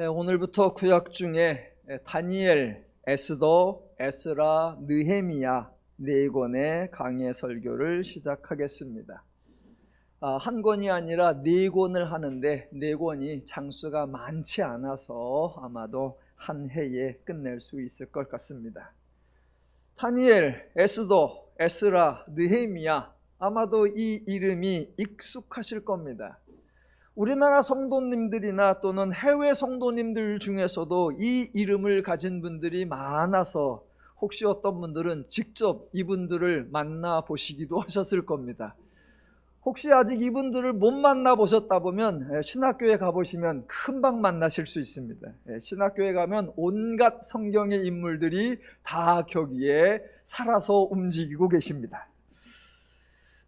오늘부터 구약 중에 다니엘, 에스더, 에스라, 느헤미야 네 권의 강해 설교를 시작하겠습니다. 한 권이 아니라 네 권을 하는데 네 권이 장수가 많지 않아서 아마도 한 해에 끝낼 수 있을 것 같습니다. 다니엘, 에스더, 에스라, 느헤미야, 아마도 이 이름이 익숙하실 겁니다. 우리나라 성도님들이나 또는 해외 성도님들 중에서도 이 이름을 가진 분들이 많아서 혹시 어떤 분들은 직접 이분들을 만나보시기도 하셨을 겁니다. 혹시 아직 이분들을 못 만나보셨다 보면 신학교에 가보시면 금방 만나실 수 있습니다. 신학교에 가면 온갖 성경의 인물들이 다 거기에 살아서 움직이고 계십니다.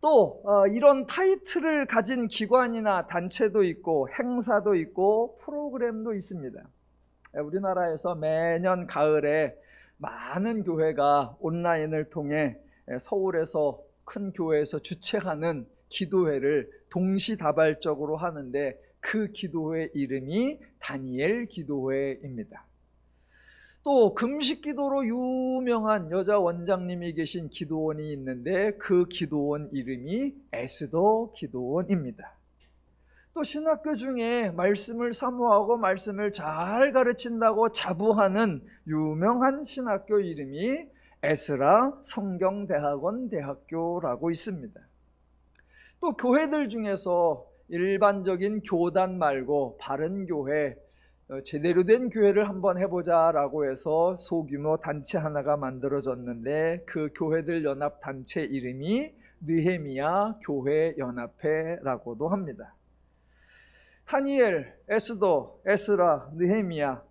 또 이런 타이틀을 가진 기관이나 단체도 있고 행사도 있고 프로그램도 있습니다. 우리나라에서 매년 가을에 많은 교회가 온라인을 통해 서울에서 큰 교회에서 주최하는 기도회를 동시다발적으로 하는데 그 기도회 이름이 다니엘 기도회입니다. 또 금식 기도로 유명한 여자 원장님이 계신 기도원이 있는데 그 기도원 이름이 에스더 기도원입니다. 또 신학교 중에 말씀을 사모하고 말씀을 잘 가르친다고 자부하는 유명한 신학교 이름이 에스라 성경대학원 대학교라고 있습니다. 또 교회들 중에서 일반적인 교단 말고 바른 교회, 제대로 된 교회를 한번 해보자라고 해서 소규모 단체 하나가 만들어졌는데 그 교회들 연합 단체 이름이 느헤미야 교회 연합회라고도 합니다. 다니엘, 에스더, 에스라, 느헤미야,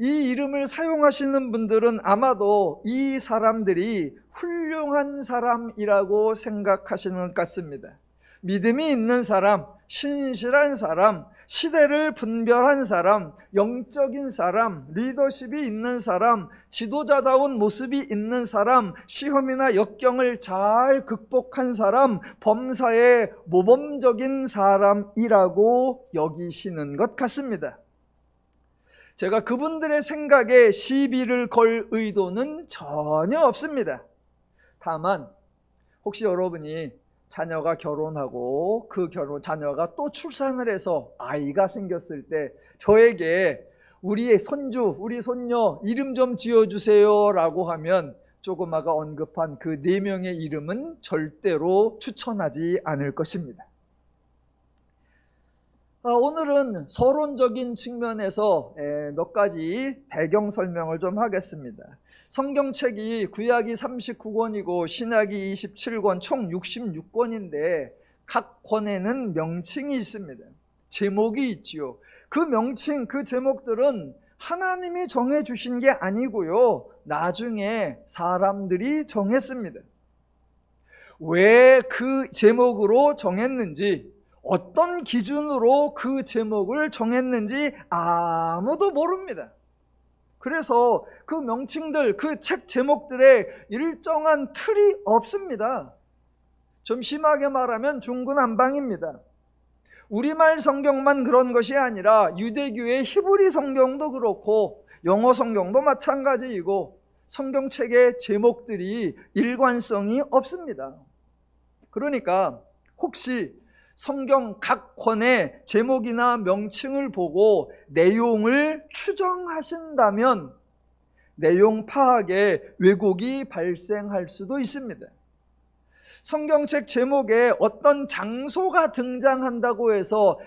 이 이름을 사용하시는 분들은 아마도 이 사람들이 훌륭한 사람이라고 생각하시는 것 같습니다. 믿음이 있는 사람, 신실한 사람, 시대를 분별한 사람, 영적인 사람, 리더십이 있는 사람, 지도자다운 모습이 있는 사람, 시험이나 역경을 잘 극복한 사람, 범사에 모범적인 사람이라고 여기시는 것 같습니다. 제가 그분들의 생각에 시비를 걸 의도는 전혀 없습니다. 다만 혹시 여러분이 자녀가 결혼하고 그 자녀가 또 출산을 해서 아이가 생겼을 때 저에게 우리의 손주, 우리 손녀 이름 좀 지어주세요 라고 하면 조금 아까 언급한 그 4명의 이름은 절대로 추천하지 않을 것입니다. 오늘은 서론적인 측면에서 몇 가지 배경 설명을 좀 하겠습니다. 성경책이 구약이 39권이고 신약이 27권 총 66권인데 각 권에는 명칭이 있습니다. 제목이 있지요. 그 명칭, 그 제목들은 하나님이 정해주신 게 아니고요, 나중에 사람들이 정했습니다. 왜 그 제목으로 정했는지, 어떤 기준으로 그 제목을 정했는지 아무도 모릅니다. 그래서 그 명칭들, 그 책 제목들에 일정한 틀이 없습니다. 좀 심하게 말하면 중구난방입니다. 우리말 성경만 그런 것이 아니라 유대교의 히브리 성경도 그렇고 영어 성경도 마찬가지이고 성경책의 제목들이 일관성이 없습니다. 그러니까 혹시 성경 각 권의 제목이나 명칭을 보고 내용을 추정하신다면 내용 파악에 왜곡이 발생할 수도 있습니다. 성경책 제목에 어떤 장소가 등장한다고 해서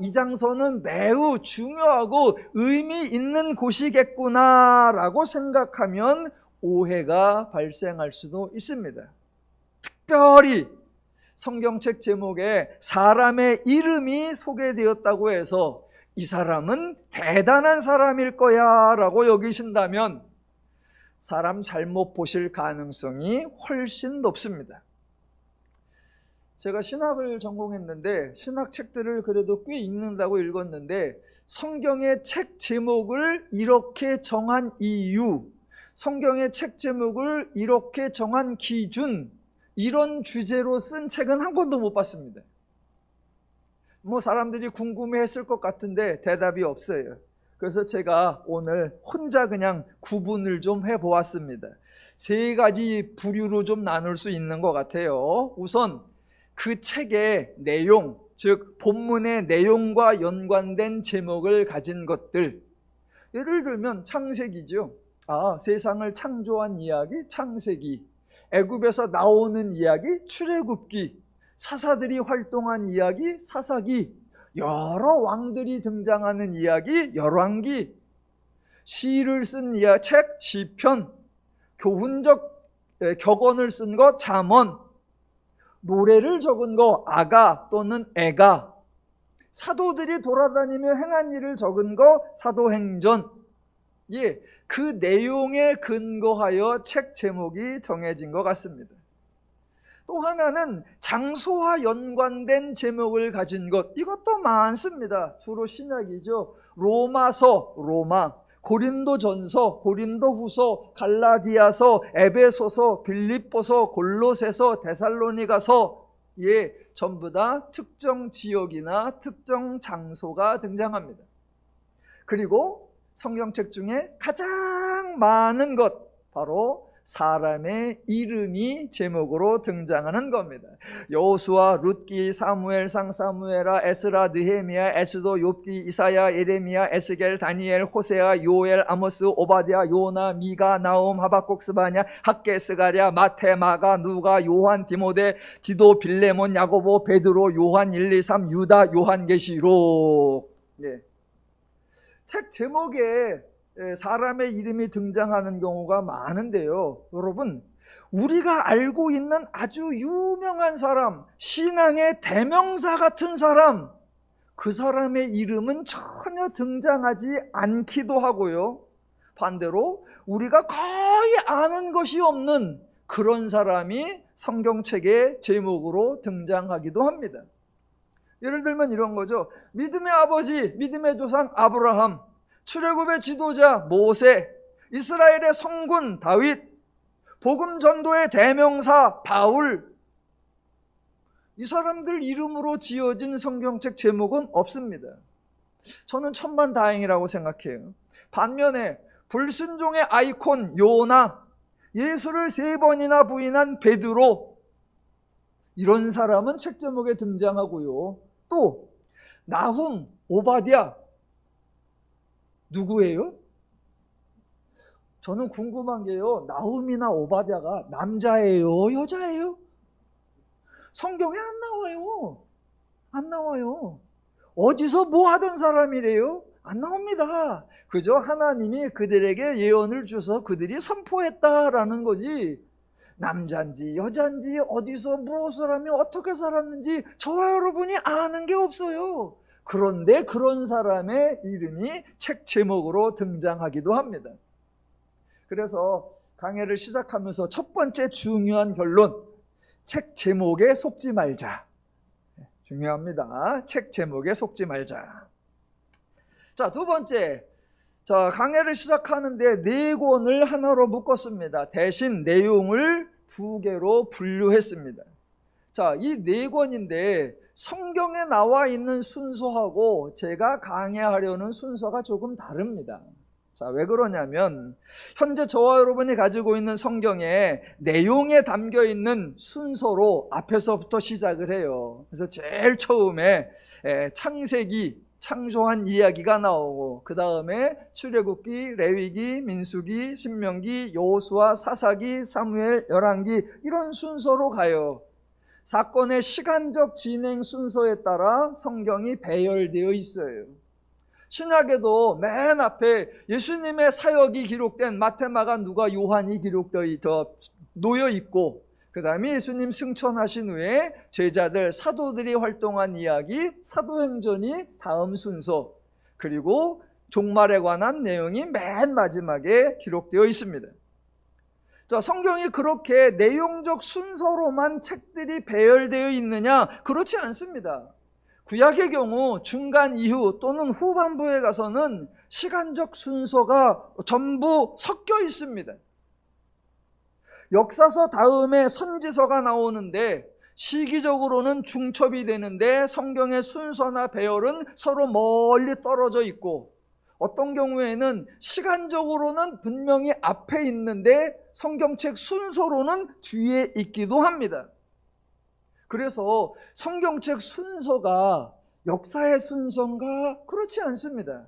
이 장소는 매우 중요하고 의미 있는 곳이겠구나 라고 생각하면 오해가 발생할 수도 있습니다. 특별히 성경책 제목에 사람의 이름이 소개되었다고 해서 이 사람은 대단한 사람일 거야 라고 여기신다면 사람 잘못 보실 가능성이 훨씬 높습니다. 제가 신학을 전공했는데 신학책들을 그래도 꽤 읽는다고 읽었는데 성경의 책 제목을 이렇게 정한 이유, 성경의 책 제목을 이렇게 정한 기준, 이런 주제로 쓴 책은 한 권도 못 봤습니다. 사람들이 궁금해했을 것 같은데 대답이 없어요. 그래서 제가 오늘 혼자 그냥 구분을 좀 해보았습니다. 세 가지 부류로 좀 나눌 수 있는 것 같아요. 우선 그 책의 내용, 즉 본문의 내용과 연관된 제목을 가진 것들. 예를 들면 창세기죠. 세상을 창조한 이야기 창세기, 애굽에서 나오는 이야기 출애굽기, 사사들이 활동한 이야기 사사기, 여러 왕들이 등장하는 이야기 열왕기, 시를 쓴 책 시편, 교훈적 격언을 쓴 것 잠언, 노래를 적은 거 아가 또는 애가, 사도들이 돌아다니며 행한 일을 적은 거 사도행전. 그 내용에 근거하여 책 제목이 정해진 것 같습니다. 또 하나는 장소와 연관된 제목을 가진 것, 이것도 많습니다. 주로 신약이죠. 로마서, 로마, 고린도전서, 고린도후서, 갈라디아서, 에베소서, 빌립보서, 골로새서, 데살로니가서, 전부 다 특정 지역이나 특정 장소가 등장합니다. 그리고 성경책 중에 가장 많은 것, 바로 사람의 이름이 제목으로 등장하는 겁니다. 여호수아, 룻기, 사무엘상, 사무엘하, 에스라, 느헤미야, 에스도, 욥기, 이사야, 예레미야, 에스겔, 다니엘, 호세아, 요엘, 아모스, 오바댜, 요나, 미가, 나움, 하박국, 스바냐, 학개, 스가랴, 마태, 마가, 누가, 요한, 디모데, 디도, 빌레몬, 야고보, 베드로, 요한, 1, 2, 3, 유다, 요한계시록. 책 제목에 사람의 이름이 등장하는 경우가 많은데요. 여러분, 우리가 알고 있는 아주 유명한 사람, 신앙의 대명사 같은 사람, 그 사람의 이름은 전혀 등장하지 않기도 하고요. 반대로 우리가 거의 아는 것이 없는 그런 사람이 성경책의 제목으로 등장하기도 합니다. 예를 들면 이런 거죠. 믿음의 아버지, 믿음의 조상 아브라함, 출애굽의 지도자 모세, 이스라엘의 성군 다윗, 복음 전도의 대명사 바울, 이 사람들 이름으로 지어진 성경책 제목은 없습니다. 저는 천만다행이라고 생각해요. 반면에 불순종의 아이콘 요나, 예수를 3번이나 부인한 베드로, 이런 사람은 책 제목에 등장하고요. 또 나훔, 오바댜, 누구예요? 저는 궁금한 게요, 나훔이나 오바댜가 남자예요, 여자예요? 성경에 안 나와요. 안 나와요. 어디서 뭐 하던 사람이래요? 안 나옵니다. 그저 하나님이 그들에게 예언을 주셔서 그들이 선포했다라는 거지, 남자인지 여자인지 어디서 무엇을 하며 어떻게 살았는지 저와 여러분이 아는 게 없어요. 그런데 그런 사람의 이름이 책 제목으로 등장하기도 합니다. 그래서 강해를 시작하면서 첫 번째 중요한 결론, 책 제목에 속지 말자. 중요합니다. 책 제목에 속지 말자. 자, 두 번째, 강해를 시작하는데 4권을 하나로 묶었습니다. 대신 내용을 2개로 분류했습니다. 자, 이 4권인데 성경에 나와 있는 순서하고 제가 강해하려는 순서가 조금 다릅니다. 자, 왜 그러냐면 현재 저와 여러분이 가지고 있는 성경에 내용에 담겨 있는 순서로 앞에서부터 시작을 해요. 그래서 제일 처음에 창세기, 창조한 이야기가 나오고, 그 다음에 출애굽기, 레위기, 민수기, 신명기, 여호수아, 사사기, 사무엘, 열왕기, 이런 순서로 가요. 사건의 시간적 진행 순서에 따라 성경이 배열되어 있어요. 신약에도 맨 앞에 예수님의 사역이 기록된 마태, 마가, 누가, 요한이 기록되어 놓여 있고, 그 다음에 예수님 승천하신 후에 제자들, 사도들이 활동한 이야기, 사도행전이 다음 순서, 그리고 종말에 관한 내용이 맨 마지막에 기록되어 있습니다. 자, 성경이 그렇게 내용적 순서로만 책들이 배열되어 있느냐? 그렇지 않습니다. 구약의 경우 중간 이후 또는 후반부에 가서는 시간적 순서가 전부 섞여 있습니다. 역사서 다음에 선지서가 나오는데 시기적으로는 중첩이 되는데 성경의 순서나 배열은 서로 멀리 떨어져 있고, 어떤 경우에는 시간적으로는 분명히 앞에 있는데 성경책 순서로는 뒤에 있기도 합니다. 그래서 성경책 순서가 역사의 순서인가? 그렇지 않습니다.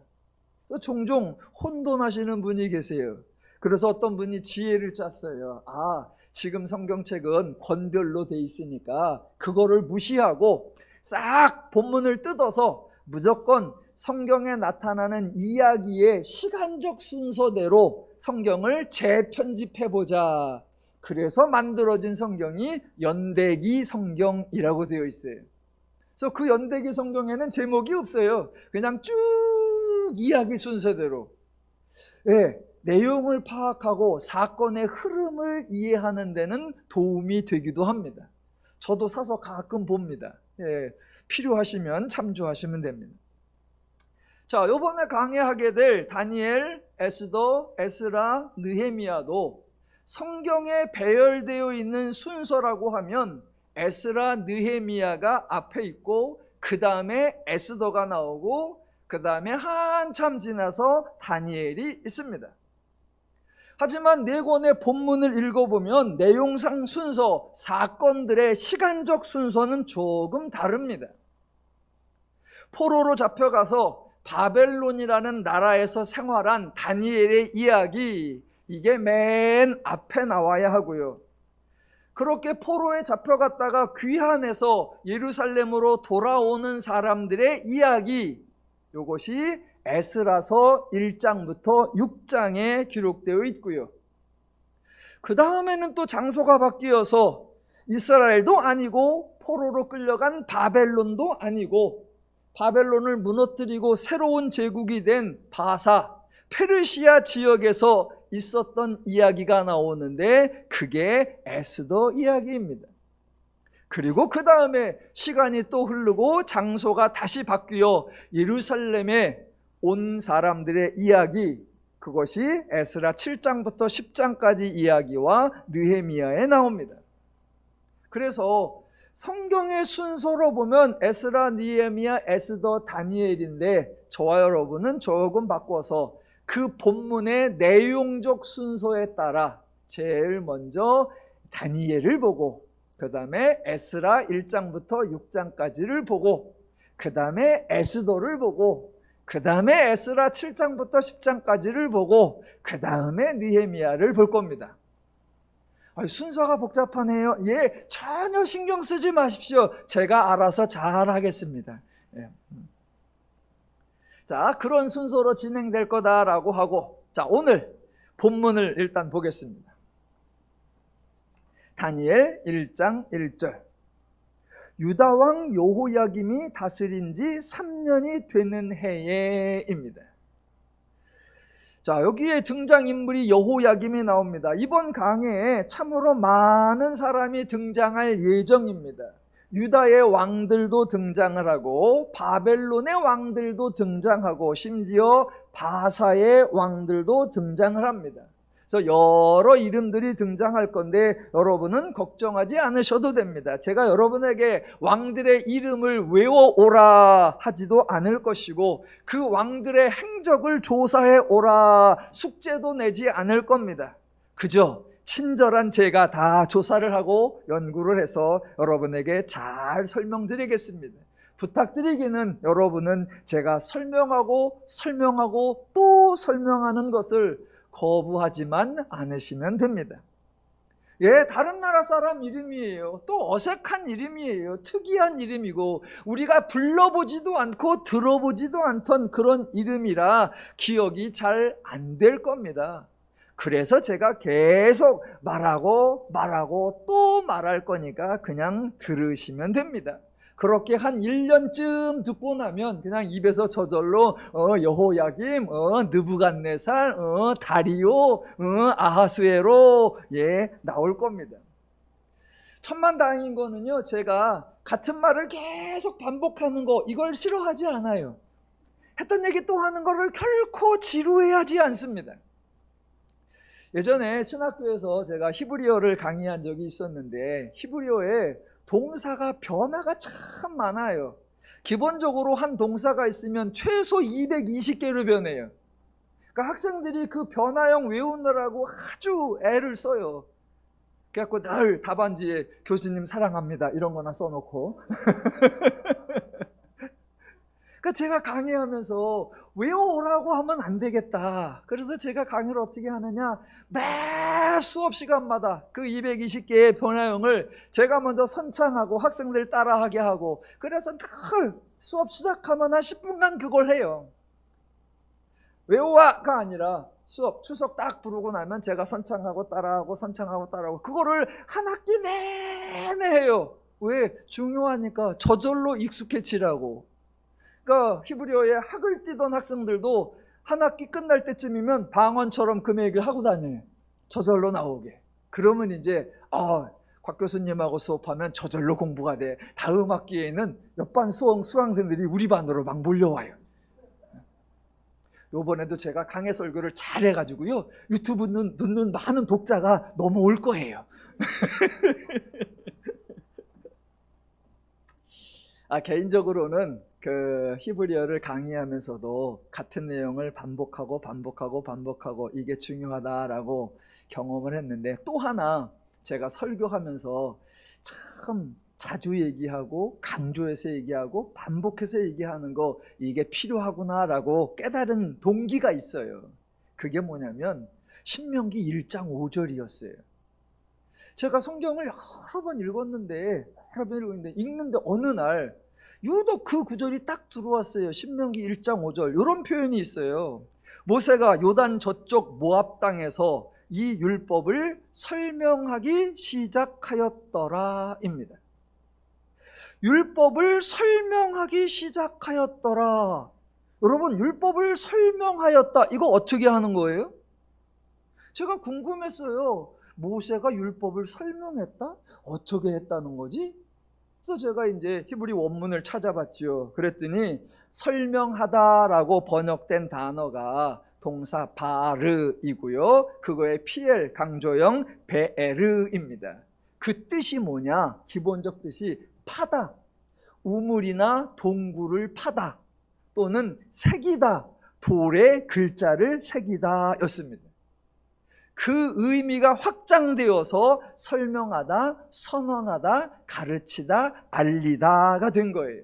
종종 혼돈하시는 분이 계세요. 그래서 어떤 분이 지혜를 짰어요. 지금 성경책은 권별로 돼 있으니까 그거를 무시하고 싹 본문을 뜯어서 무조건 성경에 나타나는 이야기의 시간적 순서대로 성경을 재편집해보자. 그래서 만들어진 성경이 연대기 성경이라고 되어 있어요. 그래서 그 연대기 성경에는 제목이 없어요. 그냥 쭉 이야기 순서대로. 내용을 파악하고 사건의 흐름을 이해하는 데는 도움이 되기도 합니다. 저도 사서 가끔 봅니다. 필요하시면 참조하시면 됩니다. 자, 이번에 강의하게 될 다니엘, 에스더, 에스라, 느헤미야도 성경에 배열되어 있는 순서라고 하면 에스라, 느헤미야가 앞에 있고 그 다음에 에스더가 나오고 그 다음에 한참 지나서 다니엘이 있습니다. 하지만 네 권의 본문을 읽어보면 내용상 순서, 사건들의 시간적 순서는 조금 다릅니다. 포로로 잡혀가서 바벨론이라는 나라에서 생활한 다니엘의 이야기, 이게 맨 앞에 나와야 하고요. 그렇게 포로에 잡혀갔다가 귀환해서 예루살렘으로 돌아오는 사람들의 이야기, 이것이 에스라서 1장부터 6장에 기록되어 있고요. 그 다음에는 또 장소가 바뀌어서 이스라엘도 아니고 포로로 끌려간 바벨론도 아니고 바벨론을 무너뜨리고 새로운 제국이 된 바사, 페르시아 지역에서 있었던 이야기가 나오는데 그게 에스더 이야기입니다. 그리고 그 다음에 시간이 또 흐르고 장소가 다시 바뀌어 예루살렘에 온 사람들의 이야기, 그것이 에스라 7장부터 10장까지 이야기와 느헤미야에 나옵니다. 그래서 성경의 순서로 보면 에스라, 느헤미야, 에스더, 다니엘인데 저와 여러분은 조금 바꿔서 그 본문의 내용적 순서에 따라 제일 먼저 다니엘을 보고 그 다음에 에스라 1장부터 6장까지를 보고 그 다음에 에스더를 보고 그 다음에 에스라 7장부터 10장까지를 보고 그 다음에 느헤미야를 볼 겁니다. 순서가 복잡하네요. 전혀 신경 쓰지 마십시오. 제가 알아서 잘 하겠습니다. 자, 그런 순서로 진행될 거다라고 하고, 자, 오늘 본문을 일단 보겠습니다. 다니엘 1장 1절. 유다왕 여호야김이 다스린 지 3년이 되는 해에입니다. 자, 여기에 등장인물이 여호야김이 나옵니다. 이번 강해에 참으로 많은 사람이 등장할 예정입니다. 유다의 왕들도 등장을 하고 바벨론의 왕들도 등장하고 심지어 바사의 왕들도 등장을 합니다. 그래서 여러 이름들이 등장할 건데 여러분은 걱정하지 않으셔도 됩니다. 제가 여러분에게 왕들의 이름을 외워오라 하지도 않을 것이고 그 왕들의 행적을 조사해 오라 숙제도 내지 않을 겁니다. 그저 친절한 제가 다 조사를 하고 연구를 해서 여러분에게 잘 설명드리겠습니다. 부탁드리기는 여러분은 제가 설명하고 또 설명하는 것을 거부하지만 않으시면 됩니다. 다른 나라 사람 이름이에요. 또 어색한 이름이에요. 특이한 이름이고 우리가 불러보지도 않고 들어보지도 않던 그런 이름이라 기억이 잘 안 될 겁니다. 그래서 제가 계속 말하고 또 말할 거니까 그냥 들으시면 됩니다. 그렇게 한 1년쯤 듣고 나면 그냥 입에서 저절로 여호야김, 느부갓네살, 다리오, 아하수에로 나올 겁니다. 천만다행인 거는요, 제가 같은 말을 계속 반복하는 거 이걸 싫어하지 않아요. 했던 얘기 또 하는 거를 결코 지루해하지 않습니다. 예전에 신학교에서 제가 히브리어를 강의한 적이 있었는데 히브리어에 동사가 변화가 참 많아요. 기본적으로 한 동사가 있으면 최소 220개로 변해요. 그러니까 학생들이 그 변화형 외우느라고 아주 애를 써요. 그래갖고 늘 답안지에 교수님 사랑합니다 이런 거나 써놓고 그러니까 제가 강의하면서 외워오라고 하면 안 되겠다. 그래서 제가 강의를 어떻게 하느냐, 매 수업 시간마다 그 220개의 변화형을 제가 먼저 선창하고 학생들 따라하게 하고, 그래서 늘 수업 시작하면 한 10분간 그걸 해요. 외워와가 아니라 수업 추석 딱 부르고 나면 제가 선창하고 따라하고 선창하고 따라하고, 그거를 한 학기 내내 해요. 왜? 중요하니까. 저절로 익숙해지라고. 그러니까 히브리어에 학을 뛰던 학생들도 한 학기 끝날 때쯤이면 방언처럼 그 얘기를 하고 다녀요. 저절로 나오게. 그러면 이제 곽 교수님하고 수업하면 저절로 공부가 돼. 다음 학기에는 옆반 수강생들이 우리 반으로 막 몰려와요. 요번에도 제가 강해 설교를 잘해가지고요, 유튜브 듣는 많은 독자가 넘어올 거예요. 개인적으로는 그 히브리어를 강의하면서도 같은 내용을 반복하고 이게 중요하다라고 경험을 했는데, 또 하나 제가 설교하면서 참 자주 얘기하고 강조해서 얘기하고 반복해서 얘기하는 거, 이게 필요하구나라고 깨달은 동기가 있어요. 그게 뭐냐면 신명기 1장 5절이었어요. 제가 성경을 여러 번 읽었는데 읽는데 어느 날 유독 그 구절이 딱 들어왔어요. 신명기 1장 5절 이런 표현이 있어요. 모세가 요단 저쪽 모압 땅에서 이 율법을 설명하기 시작하였더라입니다. 율법을 설명하기 시작하였더라. 여러분, 율법을 설명하였다, 이거 어떻게 하는 거예요? 제가 궁금했어요. 모세가 율법을 설명했다? 어떻게 했다는 거지? 그래서 제가 이제 히브리 원문을 찾아봤죠. 그랬더니 설명하다라고 번역된 단어가 동사 바르이고요, 그거의 PL 강조형 베에르입니다. 그 뜻이 뭐냐? 기본적 뜻이 파다, 우물이나 동굴을 파다, 또는 새기다, 돌에 글자를 새기다 였습니다. 그 의미가 확장되어서 설명하다, 선언하다, 가르치다, 알리다가 된 거예요.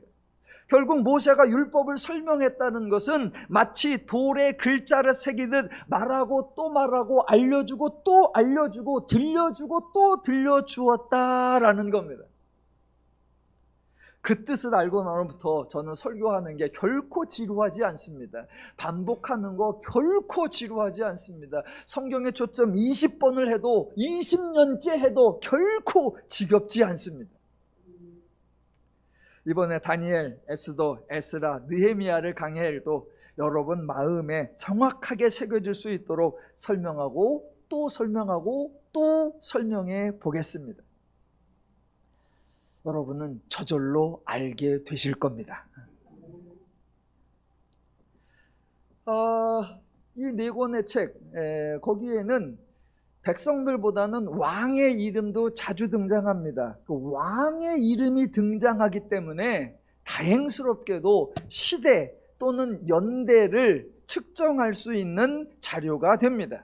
결국 모세가 율법을 설명했다는 것은 마치 돌에 글자를 새기듯 말하고 또 말하고 알려주고 또 알려주고 들려주고 또 들려주었다라는 겁니다. 그 뜻을 알고 나서부터 저는 설교하는 게 결코 지루하지 않습니다. 반복하는 거 결코 지루하지 않습니다. 성경의 초점 20번을 해도 20년째 해도 결코 지겹지 않습니다. 이번에 다니엘, 에스더, 에스라, 느헤미야를 강해해도 여러분 마음에 정확하게 새겨질 수 있도록 설명하고 또 설명하고 또 설명해 보겠습니다. 여러분은 저절로 알게 되실 겁니다. 이 네 권의 책, 거기에는 백성들보다는 왕의 이름도 자주 등장합니다. 그 왕의 이름이 등장하기 때문에 다행스럽게도 시대 또는 연대를 측정할 수 있는 자료가 됩니다.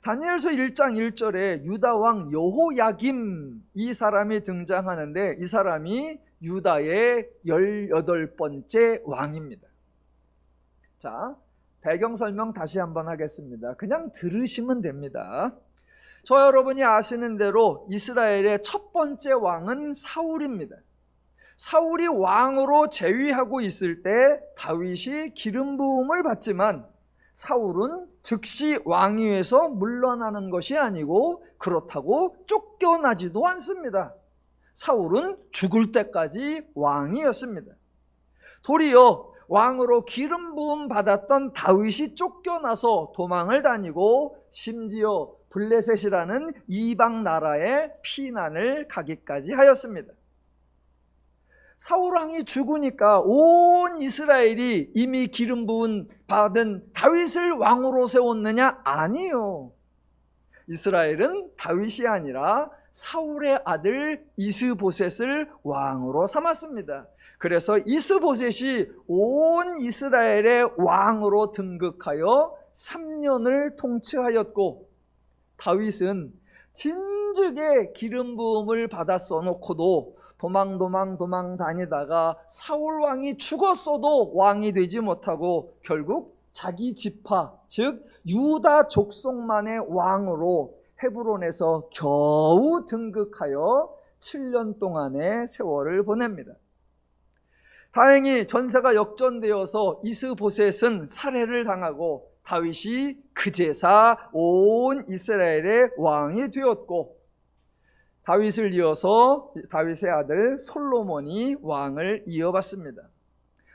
다니엘서 1장 1절에 유다 왕 여호야김, 이 사람이 등장하는데, 이 사람이 유다의 18번째 왕입니다. 자, 배경 설명 다시 한번 하겠습니다. 그냥 들으시면 됩니다. 저 여러분이 아시는 대로 이스라엘의 첫 번째 왕은 사울입니다. 사울이 왕으로 재위하고 있을 때 다윗이 기름 부음을 받지만 사울은 즉시 왕위에서 물러나는 것이 아니고 그렇다고 쫓겨나지도 않습니다. 사울은 죽을 때까지 왕이었습니다. 도리어 왕으로 기름 부음 받았던 다윗이 쫓겨나서 도망을 다니고 심지어 블레셋이라는 이방 나라에 피난을 가기까지 하였습니다. 사울왕이 죽으니까 온 이스라엘이 이미 기름 부음 받은 다윗을 왕으로 세웠느냐? 아니요. 이스라엘은 다윗이 아니라 사울의 아들 이스보셋을 왕으로 삼았습니다. 그래서 이스보셋이 온 이스라엘의 왕으로 등극하여 3년을 통치하였고, 다윗은 진즉에 기름 부음을 받았어 놓고도 도망 다니다가 사울 왕이 죽었어도 왕이 되지 못하고 결국 자기 지파, 즉 유다 족속만의 왕으로 헤브론에서 겨우 등극하여 7년 동안의 세월을 보냅니다. 다행히 전세가 역전되어서 이스보셋은 살해를 당하고 다윗이 그제사 온 이스라엘의 왕이 되었고, 다윗을 이어서 다윗의 아들 솔로몬이 왕을 이어받습니다.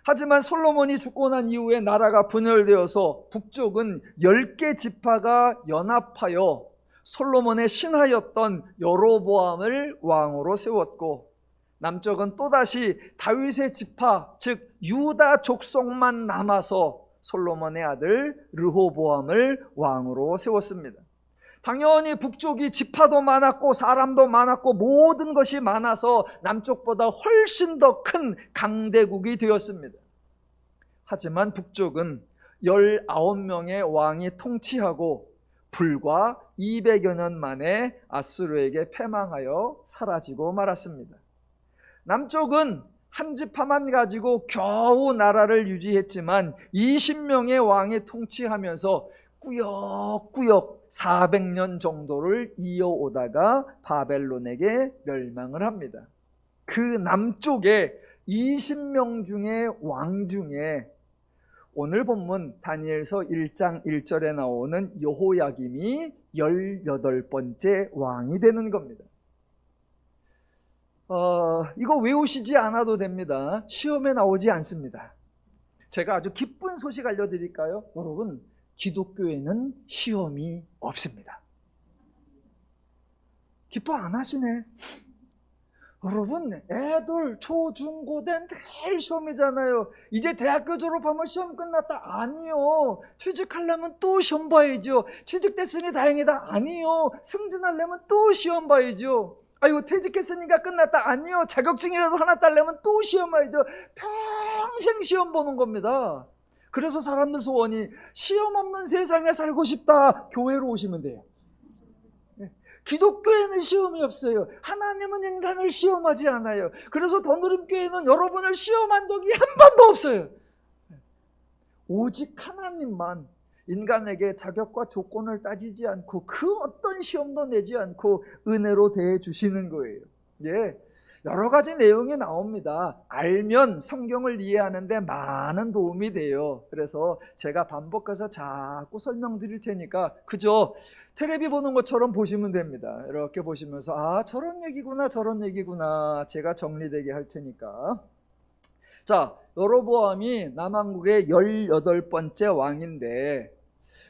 하지만 솔로몬이 죽고 난 이후에 나라가 분열되어서 북쪽은 10개 지파가 연합하여 솔로몬의 신하였던 여로보암을 왕으로 세웠고, 남쪽은 또다시 다윗의 지파, 즉 유다 족속만 남아서 솔로몬의 아들 르호보암을 왕으로 세웠습니다. 당연히 북쪽이 지파도 많았고 사람도 많았고 모든 것이 많아서 남쪽보다 훨씬 더 큰 강대국이 되었습니다. 하지만 북쪽은 19명의 왕이 통치하고 불과 200여 년 만에 아수르에게 패망하여 사라지고 말았습니다. 남쪽은 한 지파만 가지고 겨우 나라를 유지했지만 20명의 왕이 통치하면서 꾸역꾸역 400년 정도를 이어오다가 바벨론에게 멸망을 합니다. 그 남쪽에 20명 중에 왕 중에 오늘 본문 다니엘서 1장 1절에 나오는 여호야김이 18번째 왕이 되는 겁니다. 이거 외우시지 않아도 됩니다. 시험에 나오지 않습니다. 제가 아주 기쁜 소식 알려드릴까요? 여러분, 기독교에는 시험이 없습니다. 기뻐 안 하시네. 여러분, 애들 초, 중, 고된 늘 시험이잖아요. 이제 대학교 졸업하면 시험 끝났다. 아니요. 취직하려면 또 시험 봐야죠. 취직됐으니 다행이다. 아니요. 승진하려면 또 시험 봐야죠. 아이고, 퇴직했으니까 끝났다. 아니요. 자격증이라도 하나 따려면 또 시험 봐야죠. 평생 시험 보는 겁니다. 그래서 사람들 소원이 시험 없는 세상에 살고 싶다. 교회로 오시면 돼요. 기독교에는 시험이 없어요. 하나님은 인간을 시험하지 않아요. 그래서 더누림교회는 여러분을 시험한 적이 한 번도 없어요. 오직 하나님만 인간에게 자격과 조건을 따지지 않고 그 어떤 시험도 내지 않고 은혜로 대해 주시는 거예요. 예, 여러 가지 내용이 나옵니다. 알면 성경을 이해하는데 많은 도움이 돼요. 그래서 제가 반복해서 자꾸 설명드릴 테니까 그저 텔레비 보는 것처럼 보시면 됩니다. 이렇게 보시면서 아, 저런 얘기구나 저런 얘기구나 제가 정리되게 할 테니까. 자, 여로보암이 남한국의 18번째 왕인데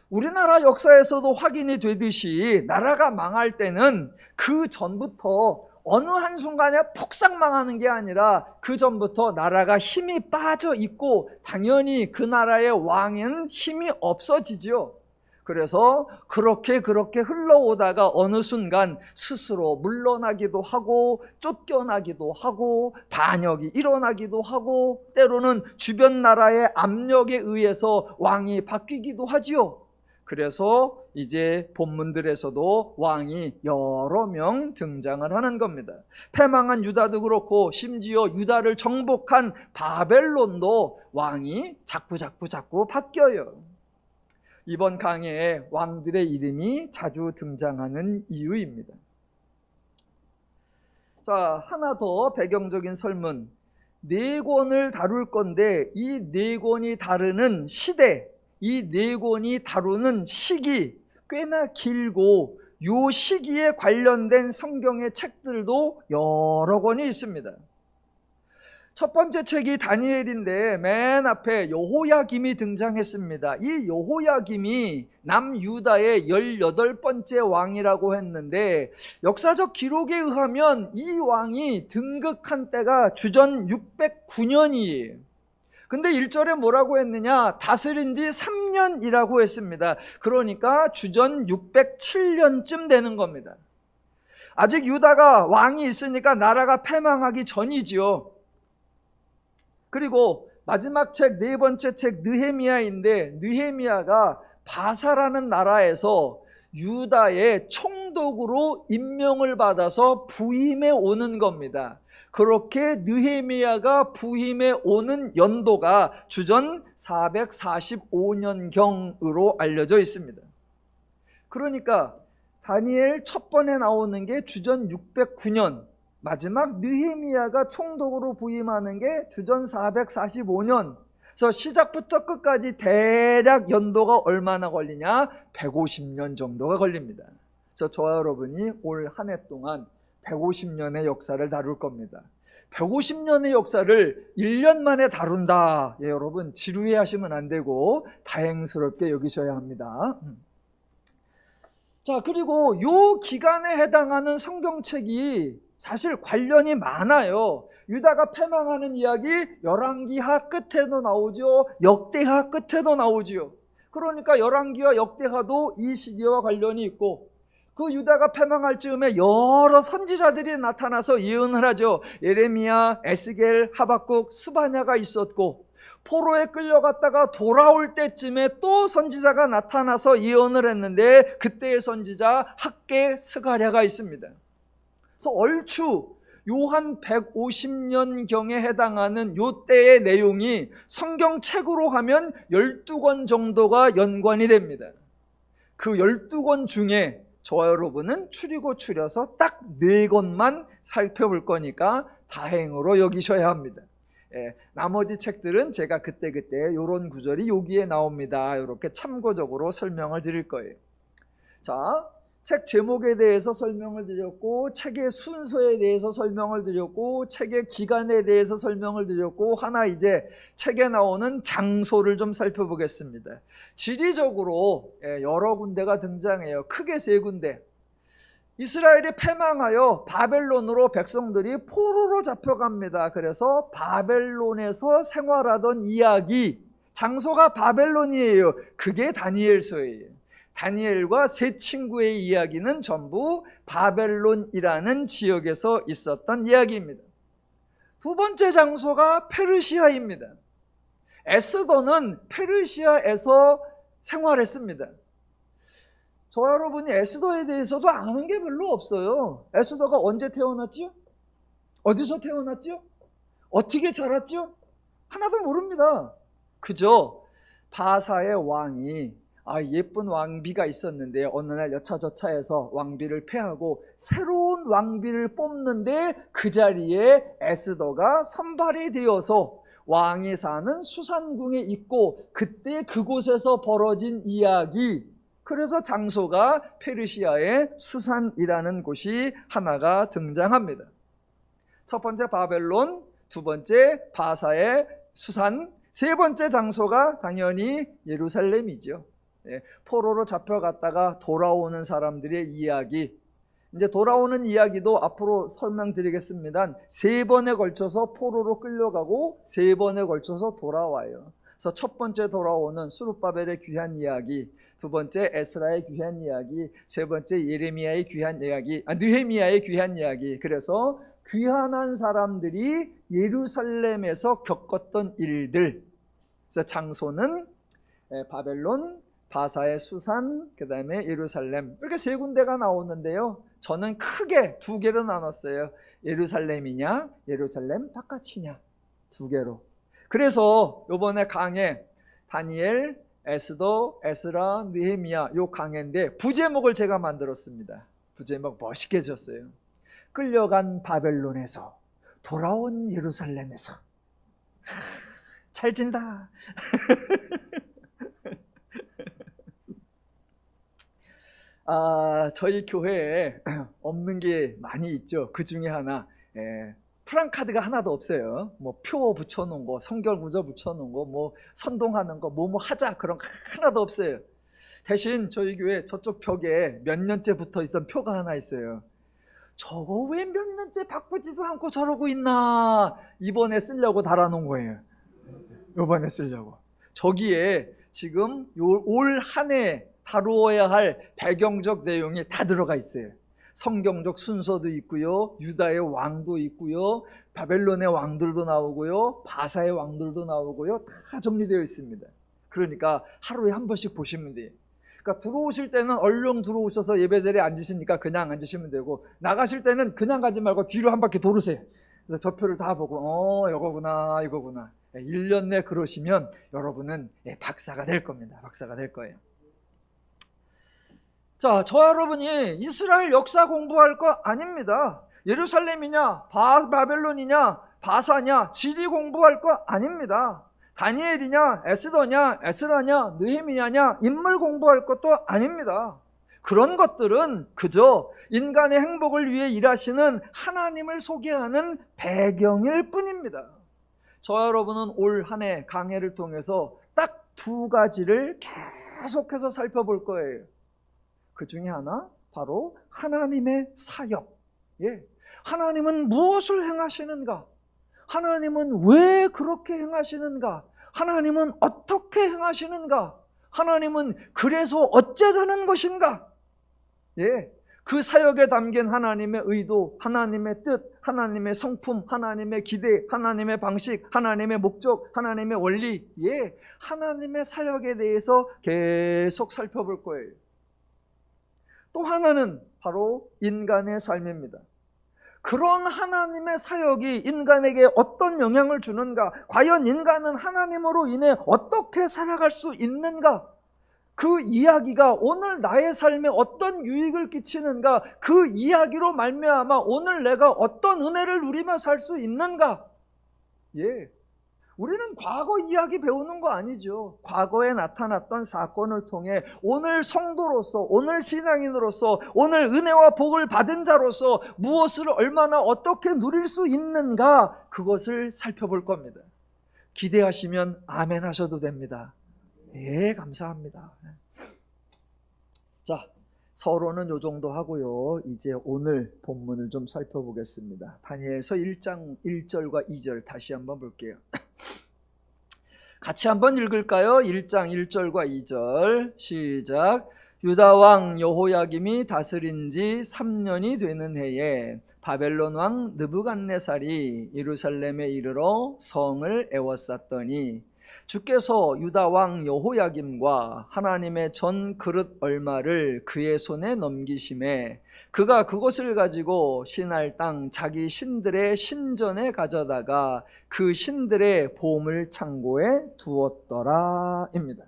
우리나라 역사에서도 확인이 되듯이 나라가 망할 때는 그 전부터 어느 한순간에 폭삭 망하는 게 아니라 그 전부터 나라가 힘이 빠져 있고 당연히 그 나라의 왕은 힘이 없어지죠. 그래서 그렇게 흘러오다가 어느 순간 스스로 물러나기도 하고 쫓겨나기도 하고 반역이 일어나기도 하고 때로는 주변 나라의 압력에 의해서 왕이 바뀌기도 하지요. 그래서 이제 본문들에서도 왕이 여러 명 등장을 하는 겁니다. 패망한 유다도 그렇고 심지어 유다를 정복한 바벨론도 왕이 자꾸 바뀌어요. 이번 강해에 왕들의 이름이 자주 등장하는 이유입니다. 자, 하나 더 배경적인 설문. 4권을 다룰 건데 이 4권이 다루는 시대, 이 4권이 다루는 시기 꽤나 길고 이 시기에 관련된 성경의 책들도 여러 권이 있습니다. 첫 번째 책이 다니엘인데 맨 앞에 여호야김이 등장했습니다. 이 여호야김이 남유다의 18번째 왕이라고 했는데 역사적 기록에 의하면 이 왕이 등극한 때가 주전 609년이에요. 근데 1절에 뭐라고 했느냐? 다스린 지 3년이라고 했습니다. 그러니까 주전 607년쯤 되는 겁니다. 아직 유다가 왕이 있으니까 나라가 패망하기 전이지요. 그리고 마지막 책, 네 번째 책 느헤미야인데, 느헤미야가 바사라는 나라에서 유다의 총독으로 임명을 받아서 부임해 오는 겁니다. 그렇게 느헤미야가 부임해 오는 연도가 주전 445년경으로 알려져 있습니다. 그러니까 다니엘 첫 번에 나오는 게 주전 609년, 마지막 느헤미야가 총독으로 부임하는 게 주전 445년. 그래서 시작부터 끝까지 대략 연도가 얼마나 걸리냐? 150년 정도가 걸립니다. 그래서 저와 여러분이 올 한 해 동안 150년의 역사를 다룰 겁니다. 150년의 역사를 1년 만에 다룬다. 예, 여러분 지루해 하시면 안 되고 다행스럽게 여기셔야 합니다. 자, 그리고 요 기간에 해당하는 성경책이 사실 관련이 많아요. 유다가 패망하는 이야기 열왕기하 끝에도 나오죠. 역대하 끝에도 나오지요. 그러니까 열왕기와 역대하도 이 시기와 관련이 있고, 그 유다가 패망할 즈음에 여러 선지자들이 나타나서 예언을 하죠. 예레미야, 에스겔, 하박국, 스바냐가 있었고, 포로에 끌려갔다가 돌아올 때쯤에 또 선지자가 나타나서 예언을 했는데, 그때의 선지자 학개, 스가랴가 있습니다. 그래서 얼추 요한 150년경에 해당하는 요 때의 내용이 성경책으로 하면 12권 정도가 연관이 됩니다. 그 12권 중에 저와 여러분은 추리고 추려서 딱 4권만 살펴볼 거니까 다행으로 여기셔야 합니다. 예, 나머지 책들은 제가 그때그때 이런 구절이 여기에 나옵니다. 이렇게 참고적으로 설명을 드릴 거예요. 자, 책 제목에 대해서 설명을 드렸고, 책의 순서에 대해서 설명을 드렸고, 책의 기간에 대해서 설명을 드렸고, 하나 이제 책에 나오는 장소를 좀 살펴보겠습니다. 지리적으로 여러 군데가 등장해요. 크게 3군데. 이스라엘이 패망하여 바벨론으로 백성들이 포로로 잡혀갑니다. 그래서 바벨론에서 생활하던 이야기, 장소가 바벨론이에요. 그게 다니엘서예요. 다니엘과 세 친구의 이야기는 전부 바벨론이라는 지역에서 있었던 이야기입니다. 두 번째 장소가 페르시아입니다. 에스더는 페르시아에서 생활했습니다. 저 여러분이 에스더에 대해서도 아는 게 별로 없어요. 에스더가 언제 태어났죠? 어디서 태어났죠? 어떻게 자랐죠? 하나도 모릅니다. 그저 바사의 왕이 예쁜 왕비가 있었는데 어느 날 여차저차해서 왕비를 패하고 새로운 왕비를 뽑는데 그 자리에 에스더가 선발이 되어서 왕이 사는 수산궁에 있고, 그때 그곳에서 벌어진 이야기, 그래서 장소가 페르시아의 수산이라는 곳이 하나가 등장합니다. 첫 번째 바벨론, 두 번째 바사의 수산, 세 번째 장소가 당연히 예루살렘이죠. 포로로 잡혀갔다가 돌아오는 사람들의 이야기, 이제 돌아오는 이야기도 앞으로 설명드리겠습니다. 3번에 걸쳐서 포로로 끌려가고 3번에 걸쳐서 돌아와요. 그래서 첫 번째 돌아오는 스룹바벨의 귀한 이야기, 두 번째 에스라의 귀한 이야기, 세 번째 예레미야의 귀한 이야기, 느헤미야의 귀한 이야기. 그래서 귀한한 사람들이 예루살렘에서 겪었던 일들. 그래서 장소는 바벨론, 바사의 수산, 그 다음에 예루살렘, 이렇게 3군데가 나오는데요, 저는 크게 2개로 나눴어요. 예루살렘이냐, 예루살렘 바깥이냐, 2개로. 그래서 이번에 강해 다니엘, 에스더, 에스라, 느헤미야, 요 강해인데 부제목을 제가 만들었습니다. 부제목 멋있게 줬어요. 끌려간 바벨론에서 돌아온 예루살렘에서. 잘 진다. 저희 교회에 없는 게 많이 있죠. 그 중에 하나, 프랑카드가 하나도 없어요. 뭐 표 붙여놓은 거, 성경 구절 붙여놓은 거, 뭐 선동하는 거, 뭐 하자, 그런 거 하나도 없어요. 대신 저희 교회 저쪽 벽에 몇 년째 붙어 있던 표가 하나 있어요. 저거 왜 몇 년째 바꾸지도 않고 저러고 있나, 이번에 쓰려고 달아놓은 거예요. 이번에 쓰려고. 저기에 지금 올 한 해 다루어야 할 배경적 내용이 다 들어가 있어요. 성경적 순서도 있고요, 유다의 왕도 있고요, 바벨론의 왕들도 나오고요, 바사의 왕들도 나오고요, 다 정리되어 있습니다. 그러니까 하루에 한 번씩 보시면 돼요. 그러니까 들어오실 때는 얼른 들어오셔서 예배자리에 앉으십니까? 그냥 앉으시면 되고, 나가실 때는 그냥 가지 말고 뒤로 한 바퀴 도르세요. 그래서 저표를 다 보고 이거구나 이거구나. 1년 내 그러시면 여러분은 박사가 될 겁니다. 박사가 될 거예요. 자, 저와 여러분이 이스라엘 역사 공부할 거 아닙니다. 예루살렘이냐 바벨론이냐 바사냐 지리 공부할 거 아닙니다. 다니엘이냐 에스더냐 에스라냐 느헤미야냐 인물 공부할 것도 아닙니다. 그런 것들은 그저 인간의 행복을 위해 일하시는 하나님을 소개하는 배경일 뿐입니다. 저와 여러분은 올 한 해 강해를 통해서 딱 두 가지를 계속해서 살펴볼 거예요. 그 중에 하나, 바로 하나님의 사역. 하나님은 무엇을 행하시는가? 하나님은 왜 그렇게 행하시는가? 하나님은 어떻게 행하시는가? 하나님은 그래서 어쩌자는 것인가? 그 사역에 담긴 하나님의 의도, 하나님의 뜻, 하나님의 성품, 하나님의 기대, 하나님의 방식, 하나님의 목적, 하나님의 원리, 하나님의 사역에 대해서 계속 살펴볼 거예요. 또 하나는 바로 인간의 삶입니다. 그런 하나님의 사역이 인간에게 어떤 영향을 주는가? 과연 인간은 하나님으로 인해 어떻게 살아갈 수 있는가? 그 이야기가 오늘 나의 삶에 어떤 유익을 끼치는가? 그 이야기로 말미암아 오늘 내가 어떤 은혜를 누리며 살 수 있는가? 우리는 과거 이야기 배우는 거 아니죠. 과거에 나타났던 사건을 통해 오늘 성도로서, 오늘 신앙인으로서, 오늘 은혜와 복을 받은 자로서 무엇을 얼마나 어떻게 누릴 수 있는가? 그것을 살펴볼 겁니다. 기대하시면 아멘 하셔도 됩니다. 감사합니다. 자, 서론은 요 정도 하고요. 이제 오늘 본문을 좀 살펴보겠습니다. 다니엘서 1장 1절과 2절 다시 한번 볼게요. 같이 한번 읽을까요? 1장 1절과 2절 시작. 유다 왕 여호야김이 다스린 지 3년이 되는 해에 바벨론 왕 느부갓네살이 예루살렘에 이르러 성을 에워쌌더니 주께서 유다 왕 여호야김과 하나님의 전 그릇 얼마를 그의 손에 넘기심에 그가 그것을 가지고 신할 땅 자기 신들의 신전에 가져다가 그 신들의 보물 창고에 두었더라 입니다.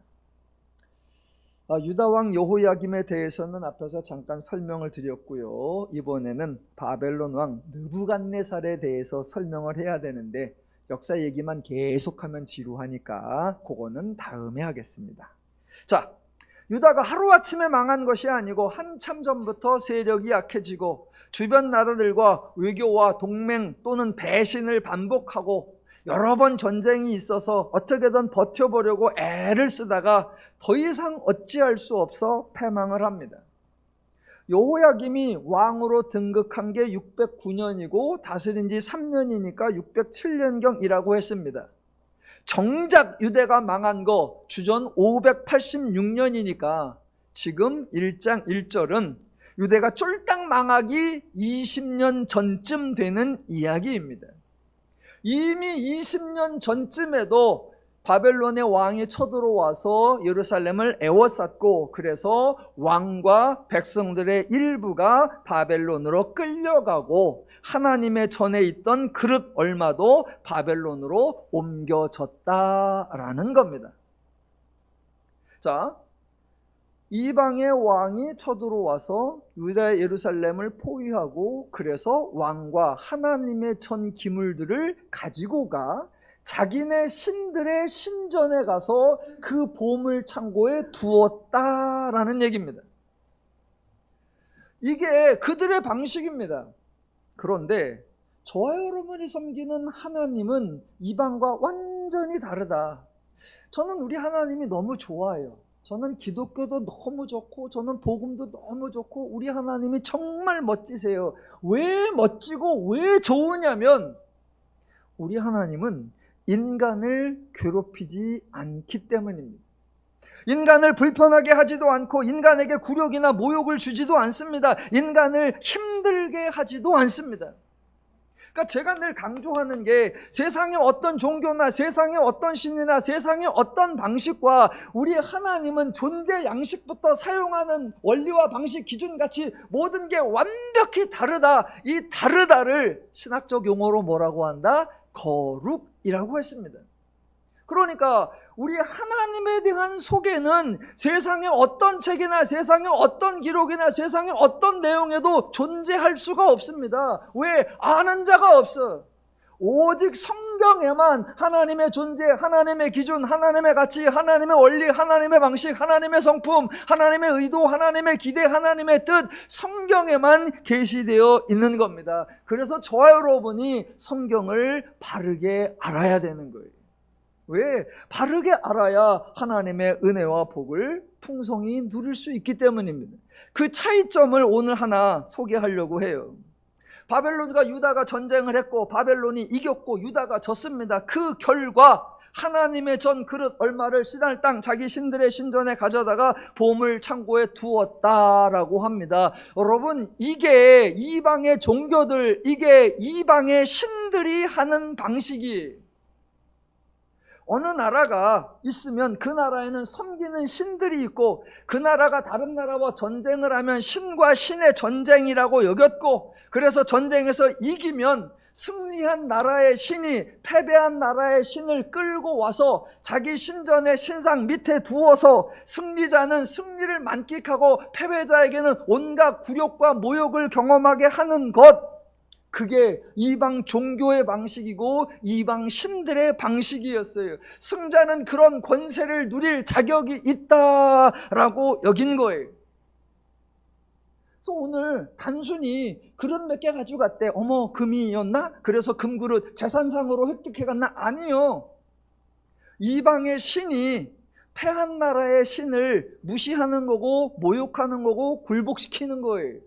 유다 왕 여호야김에 대해서는 앞에서 잠깐 설명을 드렸고요. 이번에는 바벨론 왕 느부갓네살에 대해서 설명을 해야 되는데 역사 얘기만 계속하면 지루하니까 그거는 다음에 하겠습니다. 자, 유다가 하루아침에 망한 것이 아니고 한참 전부터 세력이 약해지고 주변 나라들과 외교와 동맹 또는 배신을 반복하고 여러 번 전쟁이 있어서 어떻게든 버텨보려고 애를 쓰다가 더 이상 어찌할 수 없어 패망을 합니다. 여호야김이 왕으로 등극한 게 609년이고 다스린 지 3년이니까 607년경이라고 했습니다. 정작 유대가 망한 거 주전 586년이니까 지금 1장 1절은 유대가 쫄딱 망하기 20년 전쯤 되는 이야기입니다. 이미 20년 전쯤에도 바벨론의 왕이 쳐들어와서 예루살렘을 에워쌌고 그래서 왕과 백성들의 일부가 바벨론으로 끌려가고 하나님의 전에 있던 그릇 얼마도 바벨론으로 옮겨졌다라는 겁니다. 자, 이방의 왕이 쳐들어와서 유다 예루살렘을 포위하고 그래서 왕과 하나님의 전 기물들을 가지고 가 자기네 신들의 신전에 가서 그 보물 창고에 두었다라는 얘기입니다. 이게 그들의 방식입니다. 그런데 저와 여러분이 섬기는 하나님은 이방과 완전히 다르다. 저는 우리 하나님이 너무 좋아요. 저는 기독교도 너무 좋고 저는 복음도 너무 좋고 우리 하나님이 정말 멋지세요. 왜 멋지고 왜 좋으냐면 우리 하나님은 인간을 괴롭히지 않기 때문입니다. 인간을 불편하게 하지도 않고 인간에게 굴욕이나 모욕을 주지도 않습니다. 인간을 힘들게 하지도 않습니다. 그러니까 제가 늘 강조하는 게 세상의 어떤 종교나 세상의 어떤 신이나 세상의 어떤 방식과 우리 하나님은 존재 양식부터 사용하는 원리와 방식, 기준같이 모든 게 완벽히 다르다. 이 다르다를 신학적 용어로 뭐라고 한다? 거룩이라고 했습니다. 그러니까 우리 하나님에 대한 소개는 세상의 어떤 책이나 세상의 어떤 기록이나 세상의 어떤 내용에도 존재할 수가 없습니다. 왜? 아는 자가 없어. 오직 성경에만 하나님의 존재, 하나님의 기준, 하나님의 가치, 하나님의 원리, 하나님의 방식, 하나님의 성품, 하나님의 의도, 하나님의 기대, 하나님의 뜻, 성경에만 계시되어 있는 겁니다. 그래서 저와 여러분이 성경을 바르게 알아야 되는 거예요. 왜? 바르게 알아야 하나님의 은혜와 복을 풍성히 누릴 수 있기 때문입니다. 그 차이점을 오늘 하나 소개하려고 해요. 바벨론과 유다가 전쟁을 했고 바벨론이 이겼고 유다가 졌습니다. 그 결과 하나님의 전 그릇 얼마를 시날 땅 자기 신들의 신전에 가져다가 보물 창고에 두었다라고 합니다. 여러분, 이게 이방의 종교들, 이게 이방의 신들이 하는 방식이에요. 어느 나라가 있으면 그 나라에는 섬기는 신들이 있고 그 나라가 다른 나라와 전쟁을 하면 신과 신의 전쟁이라고 여겼고, 그래서 전쟁에서 이기면 승리한 나라의 신이 패배한 나라의 신을 끌고 와서 자기 신전의 신상 밑에 두어서 승리자는 승리를 만끽하고 패배자에게는 온갖 굴욕과 모욕을 경험하게 하는 것, 그게 이방 종교의 방식이고 이방 신들의 방식이었어요. 승자는 그런 권세를 누릴 자격이 있다라고 여긴 거예요. 그래서 오늘 단순히 그릇 몇 개 가져갔대. 어머, 금이었나? 그래서 금그릇 재산상으로 획득해갔나? 아니요. 이방의 신이 패한 나라의 신을 무시하는 거고 모욕하는 거고 굴복시키는 거예요.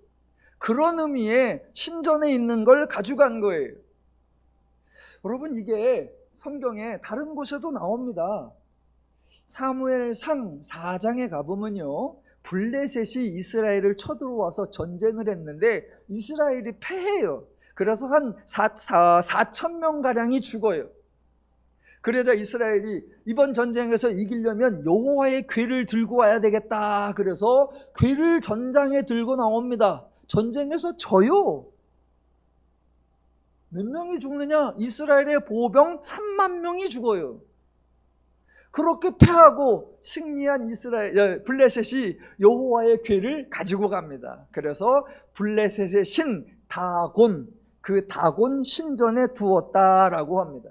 그런 의미의 신전에 있는 걸 가져간 거예요. 여러분, 이게 성경에 다른 곳에도 나옵니다. 사무엘상 4장에 가보면요, 블레셋이 이스라엘을 쳐들어와서 전쟁을 했는데 이스라엘이 패해요. 그래서 한 4,000명가량이 죽어요. 그러자 이스라엘이 이번 전쟁에서 이기려면 여호와의 궤를 들고 와야 되겠다. 그래서 궤를 전장에 들고 나옵니다. 전쟁에서 져요. 몇 명이 죽느냐? 이스라엘의 보병 3만 명이 죽어요. 그렇게 패하고 승리한 블레셋이 여호와의 궤를 가지고 갑니다. 그래서 블레셋의 신 다곤, 그 다곤 신전에 두었다라고 합니다.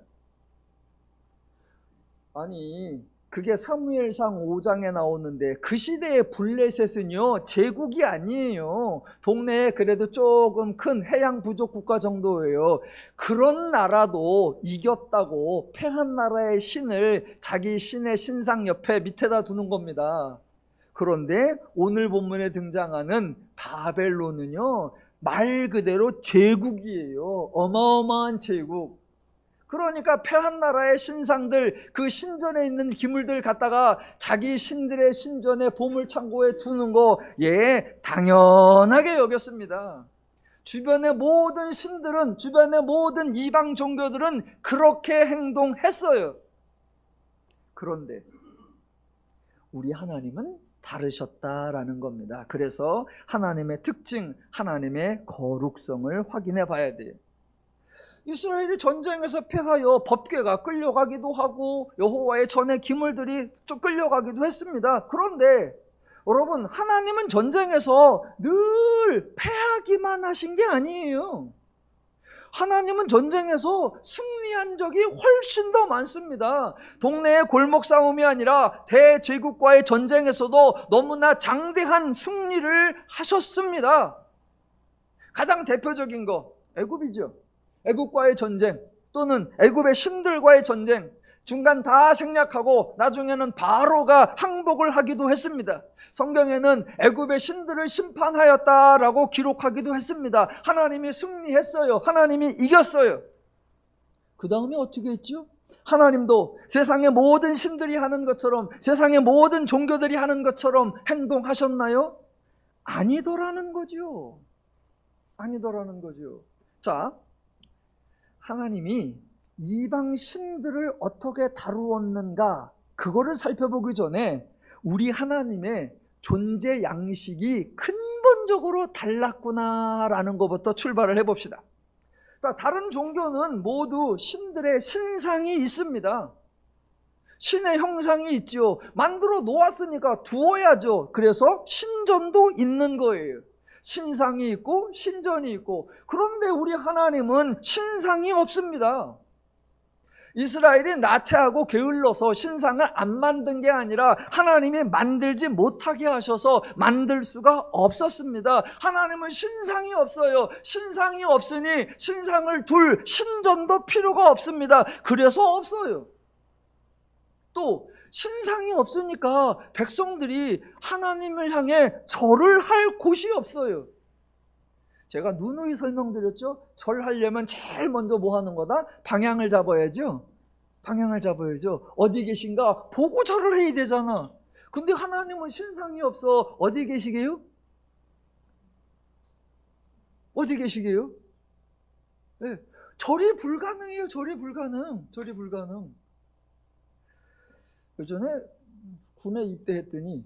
아니, 그게 사무엘상 5장에 나오는데 그 시대의 블레셋은요, 제국이 아니에요. 동네에 그래도 조금 큰 해양 부족 국가 정도예요. 그런 나라도 이겼다고 패한 나라의 신을 자기 신의 신상 옆에 밑에다 두는 겁니다. 그런데 오늘 본문에 등장하는 바벨론은요, 말 그대로 제국이에요. 어마어마한 제국. 그러니까 패한 나라의 신상들, 그 신전에 있는 기물들 갖다가 자기 신들의 신전에 보물창고에 두는 거, 당연하게 여겼습니다. 주변의 모든 신들은, 주변의 모든 이방 종교들은 그렇게 행동했어요. 그런데 우리 하나님은 다르셨다라는 겁니다. 그래서 하나님의 특징, 하나님의 거룩성을 확인해 봐야 돼요. 이스라엘이 전쟁에서 패하여 법궤가 끌려가기도 하고 여호와의 전의 기물들이 좀 끌려가기도 했습니다. 그런데 여러분, 하나님은 전쟁에서 늘 패하기만 하신 게 아니에요. 하나님은 전쟁에서 승리한 적이 훨씬 더 많습니다. 동네의 골목 싸움이 아니라 대제국과의 전쟁에서도 너무나 장대한 승리를 하셨습니다. 가장 대표적인 거 애굽이죠. 애굽과의 전쟁, 또는 애굽의 신들과의 전쟁, 중간 다 생략하고 나중에는 바로가 항복을 하기도 했습니다. 성경에는 애굽의 신들을 심판하였다라고 기록하기도 했습니다. 하나님이 승리했어요. 하나님이 이겼어요. 그 다음에 어떻게 했죠? 하나님도 세상의 모든 신들이 하는 것처럼, 세상의 모든 종교들이 하는 것처럼 행동하셨나요? 아니더라는 거죠. 아니더라는 거죠. 자, 하나님이 이방 신들을 어떻게 다루었는가, 그거를 살펴보기 전에 우리 하나님의 존재 양식이 근본적으로 달랐구나라는 것부터 출발을 해봅시다. 자, 다른 종교는 모두 신들의 신상이 있습니다. 신의 형상이 있죠. 만들어 놓았으니까 두어야죠. 그래서 신전도 있는 거예요. 신상이 있고 신전이 있고. 그런데 우리 하나님은 신상이 없습니다. 이스라엘이 나태하고 게을러서 신상을 안 만든 게 아니라 하나님이 만들지 못하게 하셔서 만들 수가 없었습니다. 하나님은 신상이 없어요. 신상이 없으니 신상을 둘 신전도 필요가 없습니다. 그래서 없어요. 또 신상이 없으니까 백성들이 하나님을 향해 절을 할 곳이 없어요. 제가 누누이 설명드렸죠. 절하려면 제일 먼저 뭐 하는 거다? 방향을 잡아야죠. 방향을 잡아야죠. 어디 계신가 보고 절을 해야 되잖아. 근데 하나님은 신상이 없어. 어디 계시게요? 어디 계시게요? 네. 절이 불가능해요. 절이 불가능. 절이 불가능. 예전에 군에 입대했더니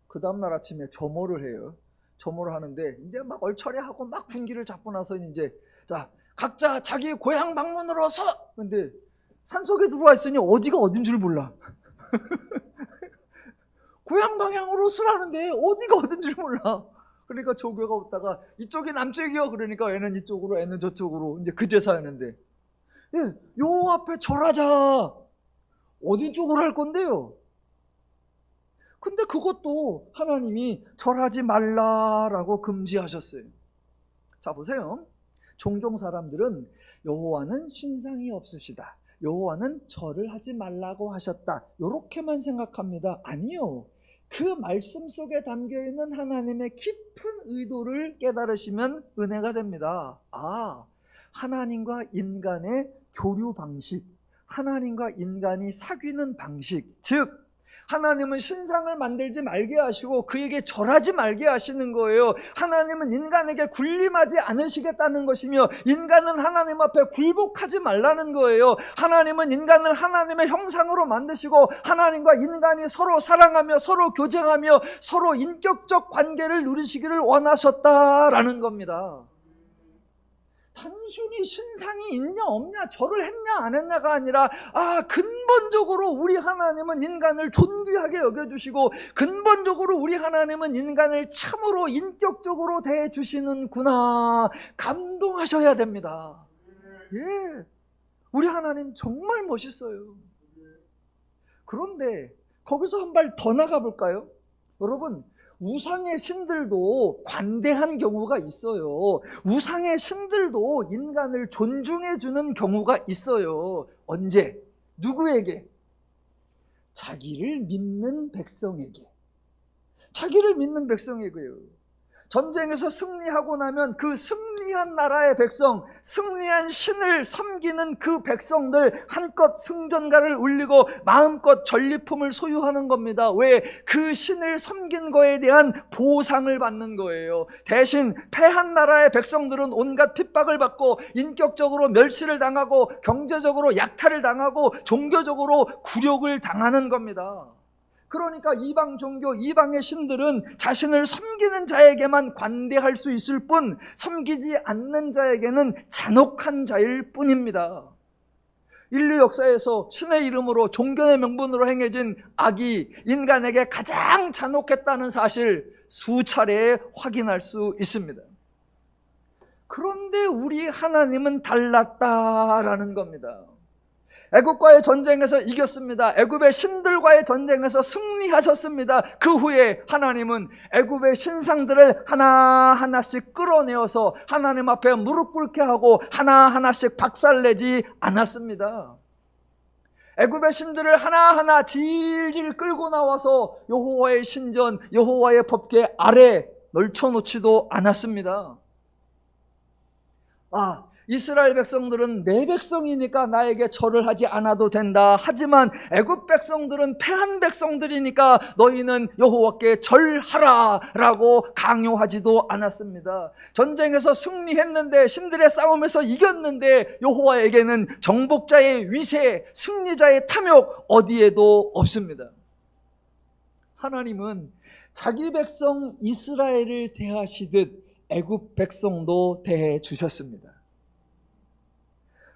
그 다음날 아침에 점호를 해요. 점호를 하는데 이제 막 얼차례하고 막 군기를 잡고 나서 이제 자, 각자 자기 고향 방문으로 서! 근데 산속에 들어와 있으니 어디가 어딘 줄 몰라. 고향 방향으로 서라는데 어디가 어딘 줄 몰라. 그러니까 조교가 오다가 이쪽이 남쪽이요. 그러니까 얘는 이쪽으로 얘는 저쪽으로 이제 그제서 하는데 예, 요 앞에 절하자. 어디 쪽으로 할 건데요? 근데 그것도 하나님이 절하지 말라라고 금지하셨어요. 자, 보세요. 종종 사람들은 여호와는 신상이 없으시다. 여호와는 절을 하지 말라고 하셨다. 이렇게만 생각합니다. 아니요. 그 말씀 속에 담겨있는 하나님의 깊은 의도를 깨달으시면 은혜가 됩니다. 아, 하나님과 인간의 교류 방식, 하나님과 인간이 사귀는 방식, 즉 하나님은 신상을 만들지 말게 하시고 그에게 절하지 말게 하시는 거예요. 하나님은 인간에게 군림하지 않으시겠다는 것이며 인간은 하나님 앞에 굴복하지 말라는 거예요. 하나님은 인간을 하나님의 형상으로 만드시고 하나님과 인간이 서로 사랑하며 서로 교제하며 서로 인격적 관계를 누리시기를 원하셨다라는 겁니다. 단순히 신상이 있냐 없냐, 절을 했냐 안 했냐가 아니라 근본적으로 우리 하나님은 인간을 존귀하게 여겨주시고 근본적으로 우리 하나님은 인간을 참으로 인격적으로 대해주시는구나, 감동하셔야 됩니다. 예, 우리 하나님 정말 멋있어요. 그런데 거기서 한 발 더 나가 볼까요? 여러분, 우상의 신들도 관대한 경우가 있어요. 우상의 신들도 인간을 존중해 주는 경우가 있어요. 언제? 누구에게? 자기를 믿는 백성에게. 자기를 믿는 백성에게요. 전쟁에서 승리하고 나면 그 승리한 나라의 백성, 승리한 신을 섬기는 그 백성들 한껏 승전가를 울리고 마음껏 전리품을 소유하는 겁니다. 왜? 그 신을 섬긴 거에 대한 보상을 받는 거예요. 대신 패한 나라의 백성들은 온갖 핍박을 받고 인격적으로 멸시를 당하고 경제적으로 약탈을 당하고 종교적으로 굴욕을 당하는 겁니다. 그러니까 이방 종교, 이방의 신들은 자신을 섬기는 자에게만 관대할 수 있을 뿐 섬기지 않는 자에게는 잔혹한 자일 뿐입니다. 인류 역사에서 신의 이름으로 종교의 명분으로 행해진 악이 인간에게 가장 잔혹했다는 사실 수차례 확인할 수 있습니다. 그런데 우리 하나님은 달랐다라는 겁니다. 애굽과의 전쟁에서 이겼습니다. 애굽의 신들과의 전쟁에서 승리하셨습니다. 그 후에 하나님은 애굽의 신상들을 하나하나씩 끌어내어서 하나님 앞에 무릎 꿇게 하고 하나하나씩 박살내지 않았습니다. 애굽의 신들을 하나하나 질질 끌고 나와서 여호와의 신전, 여호와의 법궤 아래 널쳐놓지도 않았습니다. 이스라엘 백성들은 내 백성이니까 나에게 절을 하지 않아도 된다. 하지만 애굽 백성들은 패한 백성들이니까 너희는 여호와께 절하라 라고 강요하지도 않았습니다. 전쟁에서 승리했는데, 신들의 싸움에서 이겼는데 여호와에게는 정복자의 위세, 승리자의 탐욕 어디에도 없습니다. 하나님은 자기 백성 이스라엘을 대하시듯 애굽 백성도 대해 주셨습니다.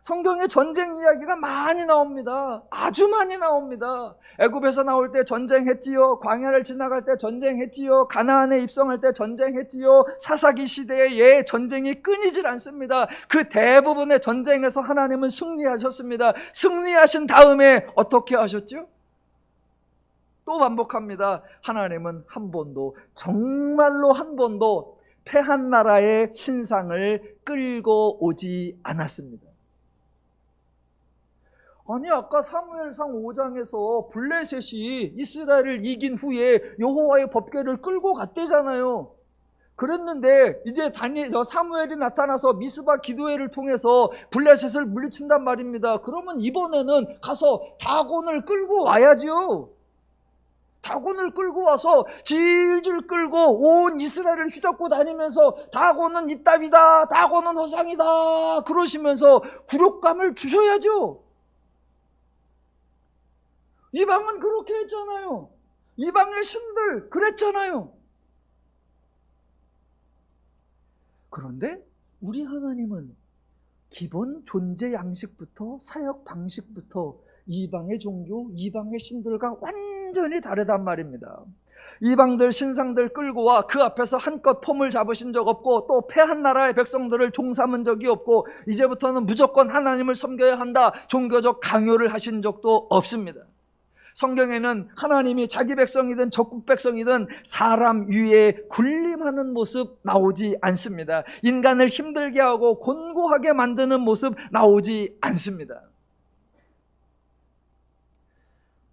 성경에 전쟁 이야기가 많이 나옵니다. 아주 많이 나옵니다. 애굽에서 나올 때 전쟁했지요. 광야를 지나갈 때 전쟁했지요. 가나안에 입성할 때 전쟁했지요. 사사기 시대에 전쟁이 끊이질 않습니다. 그 대부분의 전쟁에서 하나님은 승리하셨습니다. 승리하신 다음에 어떻게 하셨죠? 또 반복합니다. 하나님은 한 번도, 정말로 한 번도 패한 나라의 신상을 끌고 오지 않았습니다. 아니, 아까 사무엘상 5장에서 블레셋이 이스라엘을 이긴 후에 여호와의 법궤를 끌고 갔대잖아요. 그랬는데 이제 사무엘이 나타나서 미스바 기도회를 통해서 블레셋을 물리친단 말입니다. 그러면 이번에는 가서 다곤을 끌고 와야죠. 다곤을 끌고 와서 질질 끌고 온 이스라엘을 휘젓고 다니면서 다곤은 이따위다, 다곤은 허상이다 그러시면서 굴욕감을 주셔야죠. 이방은 그렇게 했잖아요. 이방의 신들 그랬잖아요. 그런데 우리 하나님은 기본 존재 양식부터 사역 방식부터 이방의 종교, 이방의 신들과 완전히 다르단 말입니다. 이방들 신상들 끌고 와 그 앞에서 한껏 폼을 잡으신 적 없고, 또 패한 나라의 백성들을 종삼은 적이 없고, 이제부터는 무조건 하나님을 섬겨야 한다 종교적 강요를 하신 적도 없습니다. 성경에는 하나님이 자기 백성이든 적국 백성이든 사람 위에 군림하는 모습 나오지 않습니다. 인간을 힘들게 하고 곤고하게 만드는 모습 나오지 않습니다.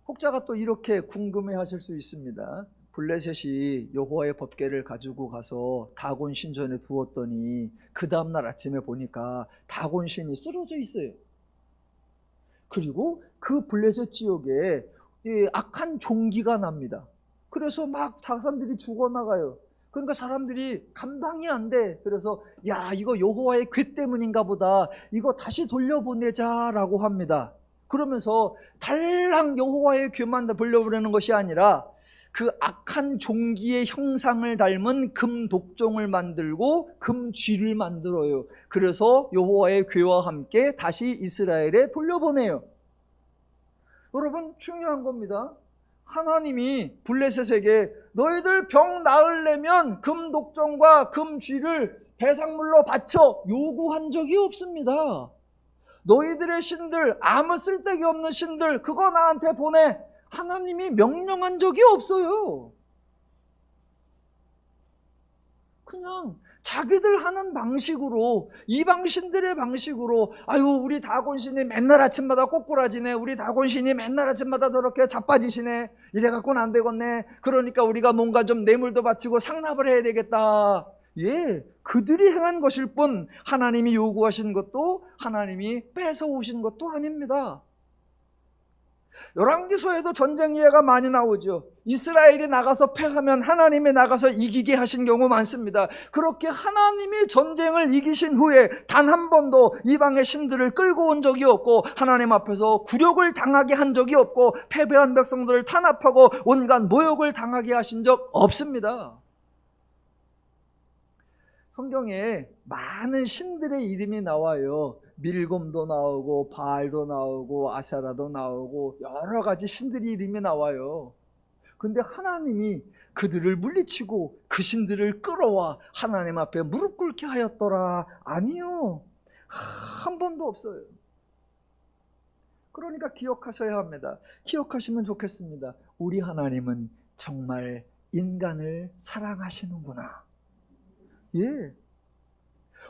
혹자가 또 이렇게 궁금해 하실 수 있습니다. 블레셋이 여호와의 법궤를 가지고 가서 다곤 신전에 두었더니 그 다음날 아침에 보니까 다곤 신이 쓰러져 있어요. 그리고 그 블레셋 지역에 악한 종기가 납니다. 그래서 막 사람들이 죽어나가요. 그러니까 사람들이 감당이 안 돼. 그래서 야, 이거 여호와의 궤 때문인가 보다, 이거 다시 돌려보내자라고 합니다. 그러면서 달랑 여호와의 궤만 돌려보내는 것이 아니라 그 악한 종기의 형상을 닮은 금 독종을 만들고 금 쥐를 만들어요. 그래서 여호와의 궤와 함께 다시 이스라엘에 돌려보내요. 여러분, 중요한 겁니다. 하나님이 블레셋에게 너희들 병 나으려면 금 독종과 금 쥐를 배상물로 바쳐 요구한 적이 없습니다. 너희들의 신들, 아무 쓸데기 없는 신들 그거 나한테 보내, 하나님이 명령한 적이 없어요. 그냥 자기들 하는 방식으로, 이방신들의 방식으로, 아유 우리 다곤신이 맨날 아침마다 꼬꾸라지네, 우리 다곤신이 맨날 아침마다 저렇게 자빠지시네, 이래갖고는 안 되겠네, 그러니까 우리가 뭔가 좀 뇌물도 바치고 상납을 해야 되겠다. 예, 그들이 행한 것일 뿐 하나님이 요구하신 것도 하나님이 뺏어오신 것도 아닙니다. 열왕기서에도 전쟁 이야기가 많이 나오죠. 이스라엘이 나가서 패하면 하나님이 나가서 이기게 하신 경우 많습니다. 그렇게 하나님이 전쟁을 이기신 후에 단 한 번도 이방의 신들을 끌고 온 적이 없고, 하나님 앞에서 굴욕을 당하게 한 적이 없고, 패배한 백성들을 탄압하고 온갖 모욕을 당하게 하신 적 없습니다. 성경에 많은 신들의 이름이 나와요. 밀곰도 나오고 바알도 나오고 아샤라도 나오고 여러 가지 신들의 이름이 나와요. 근데 하나님이 그들을 물리치고 그 신들을 끌어와 하나님 앞에 무릎 꿇게 하였더라? 아니요, 한 번도 없어요. 그러니까 기억하셔야 합니다. 기억하시면 좋겠습니다. 우리 하나님은 정말 인간을 사랑하시는구나. 예.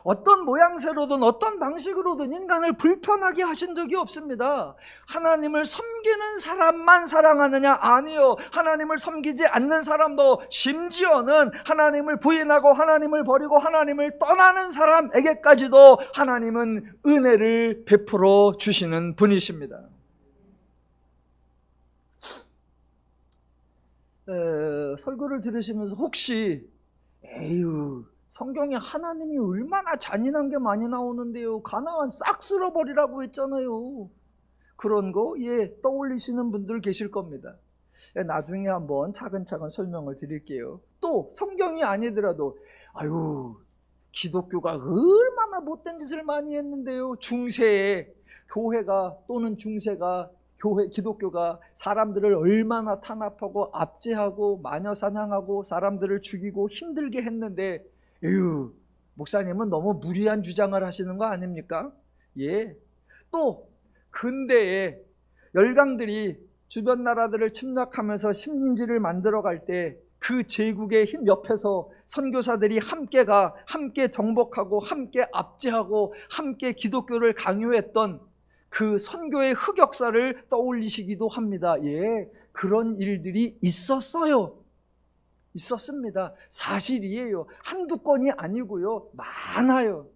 어떤 모양새로든 어떤 방식으로든 인간을 불편하게 하신 적이 없습니다. 하나님을 섬기는 사람만 사랑하느냐? 아니요. 하나님을 섬기지 않는 사람도, 심지어는 하나님을 부인하고 하나님을 버리고 하나님을 떠나는 사람에게까지도 하나님은 은혜를 베풀어 주시는 분이십니다. 설교를 들으시면서 혹시 에휴, 성경에 하나님이 얼마나 잔인한 게 많이 나오는데요, 가나안 싹 쓸어버리라고 했잖아요, 그런 거 떠올리시는 분들 계실 겁니다. 나중에 한번 차근차근 설명을 드릴게요. 또 성경이 아니더라도 아유, 기독교가 얼마나 못된 짓을 많이 했는데요, 중세에 교회가 또는 중세가 기독교가 사람들을 얼마나 탄압하고 압제하고 마녀 사냥하고 사람들을 죽이고 힘들게 했는데, 에휴, 목사님은 너무 무리한 주장을 하시는 거 아닙니까? 또 근대에 열강들이 주변 나라들을 침략하면서 식민지를 만들어 갈 때 그 제국의 힘 옆에서 선교사들이 함께 정복하고 함께 압제하고 함께 기독교를 강요했던 그 선교의 흑역사를 떠올리시기도 합니다. 그런 일들이 있었습니다. 사실이에요. 한두 건이 아니고요, 많아요.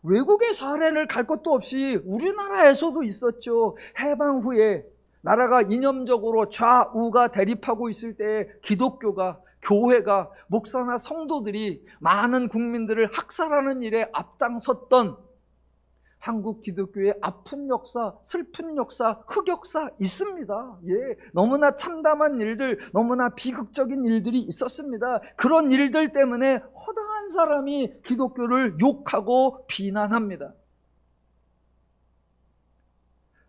외국의 사례를 갈 것도 없이 우리나라에서도 있었죠. 해방 후에 나라가 이념적으로 좌우가 대립하고 있을 때 기독교가, 교회가, 목사나 성도들이 많은 국민들을 학살하는 일에 앞장섰던 한국 기독교의 아픈 역사, 슬픈 역사, 흑역사 있습니다. 너무나 참담한 일들, 너무나 비극적인 일들이 있었습니다. 그런 일들 때문에 허다한 사람이 기독교를 욕하고 비난합니다.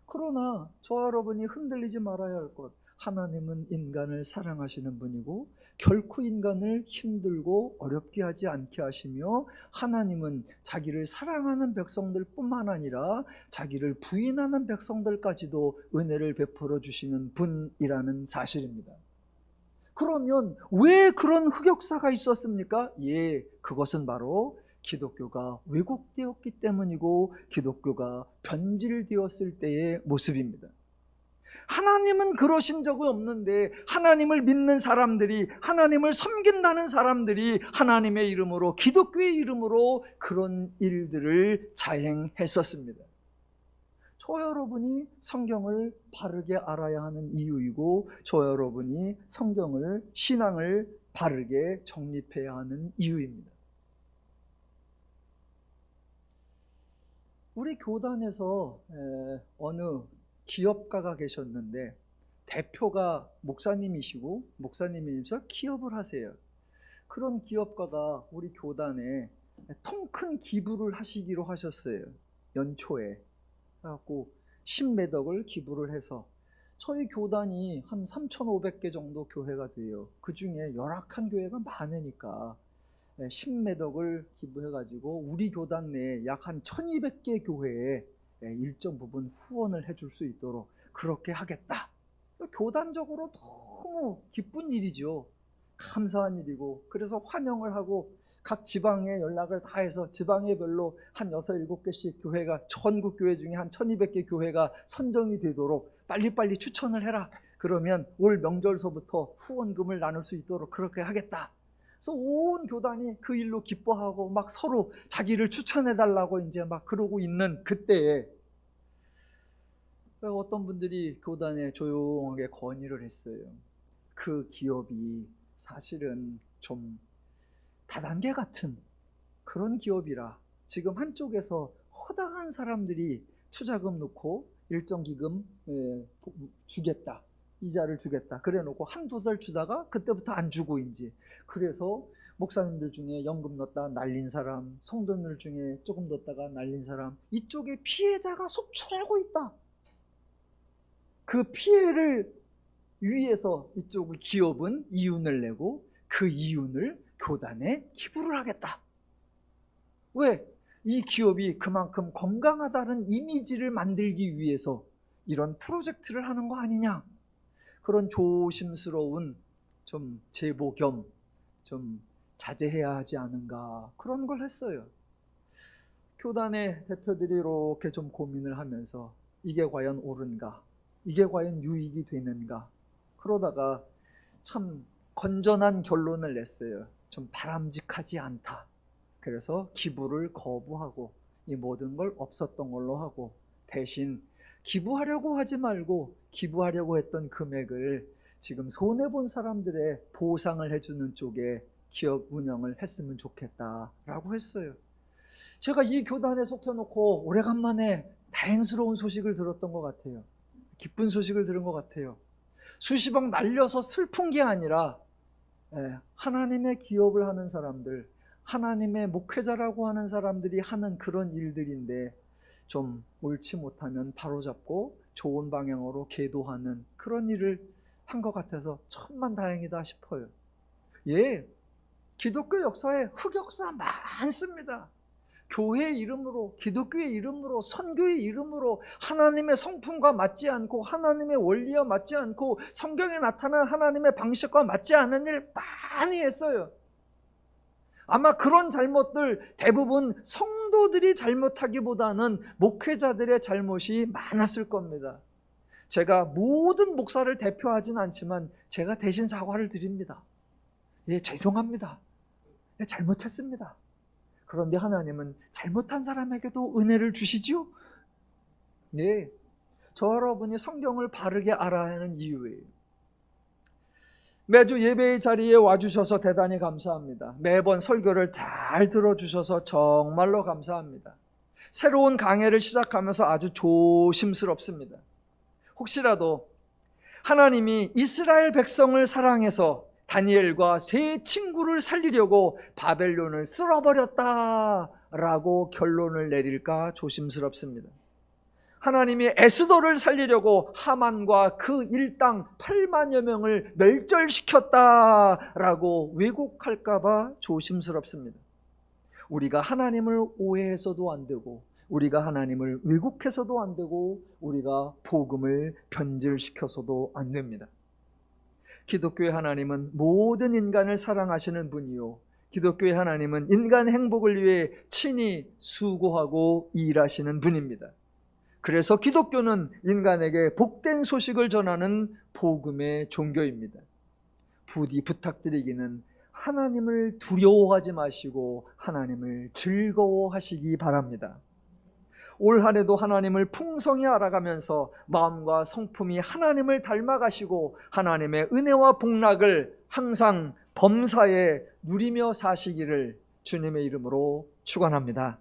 그러나 저와 여러분이 흔들리지 말아야 할 것, 하나님은 인간을 사랑하시는 분이고 결코 인간을 힘들고 어렵게 하지 않게 하시며, 하나님은 자기를 사랑하는 백성들 뿐만 아니라 자기를 부인하는 백성들까지도 은혜를 베풀어 주시는 분이라는 사실입니다. 그러면 왜 그런 흑역사가 있었습니까? 그것은 바로 기독교가 왜곡되었기 때문이고 기독교가 변질되었을 때의 모습입니다. 하나님은 그러신 적이 없는데 하나님을 믿는 사람들이, 하나님을 섬긴다는 사람들이 하나님의 이름으로, 기독교의 이름으로 그런 일들을 자행했었습니다. 저 여러분이 성경을 바르게 알아야 하는 이유이고, 저 여러분이 신앙을 바르게 정립해야 하는 이유입니다. 우리 교단에서 어느 기업가가 계셨는데 대표가 목사님이시고 목사님이면서 기업을 하세요. 그런 기업가가 우리 교단에 통 큰 기부를 하시기로 하셨어요. 연초에 그래갖고 10매덕을 기부를 해서 저희 교단이 한 3,500개 정도 교회가 돼요. 그 중에 열악한 교회가 많으니까 10매덕을 기부해가지고 우리 교단 내에 약 한 1,200개 교회에 일정 부분 후원을 해줄 수 있도록 그렇게 하겠다. 교단적으로 너무 기쁜 일이죠. 감사한 일이고, 그래서 환영을 하고 각 지방에 연락을 다 해서 지방에별로 한 6, 7개씩 교회가, 전국 교회 중에 한 1,200개 교회가 선정이 되도록 빨리빨리 추천을 해라. 그러면 올 명절서부터 후원금을 나눌 수 있도록 그렇게 하겠다. 그래서 온 교단이 그 일로 기뻐하고 막 서로 자기를 추천해달라고 이제 막 그러고 있는 그때에 어떤 분들이 교단에 조용하게 건의를 했어요. 그 기업이 사실은 좀 다단계 같은 그런 기업이라 지금 한쪽에서 허다한 사람들이 투자금 넣고 일정 기금 주겠다, 이자를 주겠다 그래 놓고 한두 달 주다가 그때부터 안 주고, 이제 그래서 목사님들 중에 연금 넣었다 날린 사람, 성도들 중에 조금 넣었다가 날린 사람, 이쪽에 피해자가 속출하고 있다. 그 피해를 위해서 이쪽 기업은 이윤을 내고 그 이윤을 교단에 기부를 하겠다. 왜? 이 기업이 그만큼 건강하다는 이미지를 만들기 위해서 이런 프로젝트를 하는 거 아니냐. 그런 조심스러운 좀 제보 겸 좀 자제해야 하지 않은가, 그런 걸 했어요. 교단의 대표들이 이렇게 좀 고민을 하면서 이게 과연 옳은가, 이게 과연 유익이 되는가, 그러다가 참 건전한 결론을 냈어요. 좀 바람직하지 않다. 그래서 기부를 거부하고 이 모든 걸 없었던 걸로 하고, 대신 기부하려고 하지 말고 기부하려고 했던 금액을 지금 손해본 사람들의 보상을 해주는 쪽에 기업 운영을 했으면 좋겠다라고 했어요. 제가 이 교단에 속해놓고 오래간만에 다행스러운 소식을 들었던 것 같아요. 기쁜 소식을 들은 것 같아요. 수십억 날려서 슬픈 게 아니라 하나님의 기업을 하는 사람들, 하나님의 목회자라고 하는 사람들이 하는 그런 일들인데 좀 옳지 못하면 바로잡고 좋은 방향으로 계도하는 그런 일을 한 것 같아서 천만다행이다 싶어요. 예, 기독교 역사에 흑역사 많습니다. 교회의 이름으로, 기독교의 이름으로, 선교의 이름으로 하나님의 성품과 맞지 않고 하나님의 원리와 맞지 않고 성경에 나타난 하나님의 방식과 맞지 않은 일 많이 했어요. 아마 그런 잘못들 대부분 성도들이 잘못하기보다는 목회자들의 잘못이 많았을 겁니다. 제가 모든 목사를 대표하진 않지만 제가 대신 사과를 드립니다. 예, 죄송합니다. 예, 잘못했습니다. 그런데 하나님은 잘못한 사람에게도 은혜를 주시지요? 예, 저 여러분이 성경을 바르게 알아야 하는 이유예요. 매주 예배의 자리에 와주셔서 대단히 감사합니다. 매번 설교를 잘 들어주셔서 정말로 감사합니다. 새로운 강해를 시작하면서 아주 조심스럽습니다. 혹시라도 하나님이 이스라엘 백성을 사랑해서 다니엘과 세 친구를 살리려고 바벨론을 쓸어버렸다라고 결론을 내릴까 조심스럽습니다. 하나님이 에스더를 살리려고 하만과 그 일당 8만여 명을 멸절시켰다라고 왜곡할까 봐 조심스럽습니다. 우리가 하나님을 오해해서도 안 되고, 우리가 하나님을 왜곡해서도 안 되고, 우리가 복음을 변질시켜서도 안 됩니다. 기독교의 하나님은 모든 인간을 사랑하시는 분이요, 기독교의 하나님은 인간 행복을 위해 친히 수고하고 일하시는 분입니다. 그래서 기독교는 인간에게 복된 소식을 전하는 복음의 종교입니다. 부디 부탁드리기는 하나님을 두려워하지 마시고 하나님을 즐거워하시기 바랍니다. 올 한 해도 하나님을 풍성히 알아가면서 마음과 성품이 하나님을 닮아가시고 하나님의 은혜와 복락을 항상 범사에 누리며 사시기를 주님의 이름으로 축원합니다.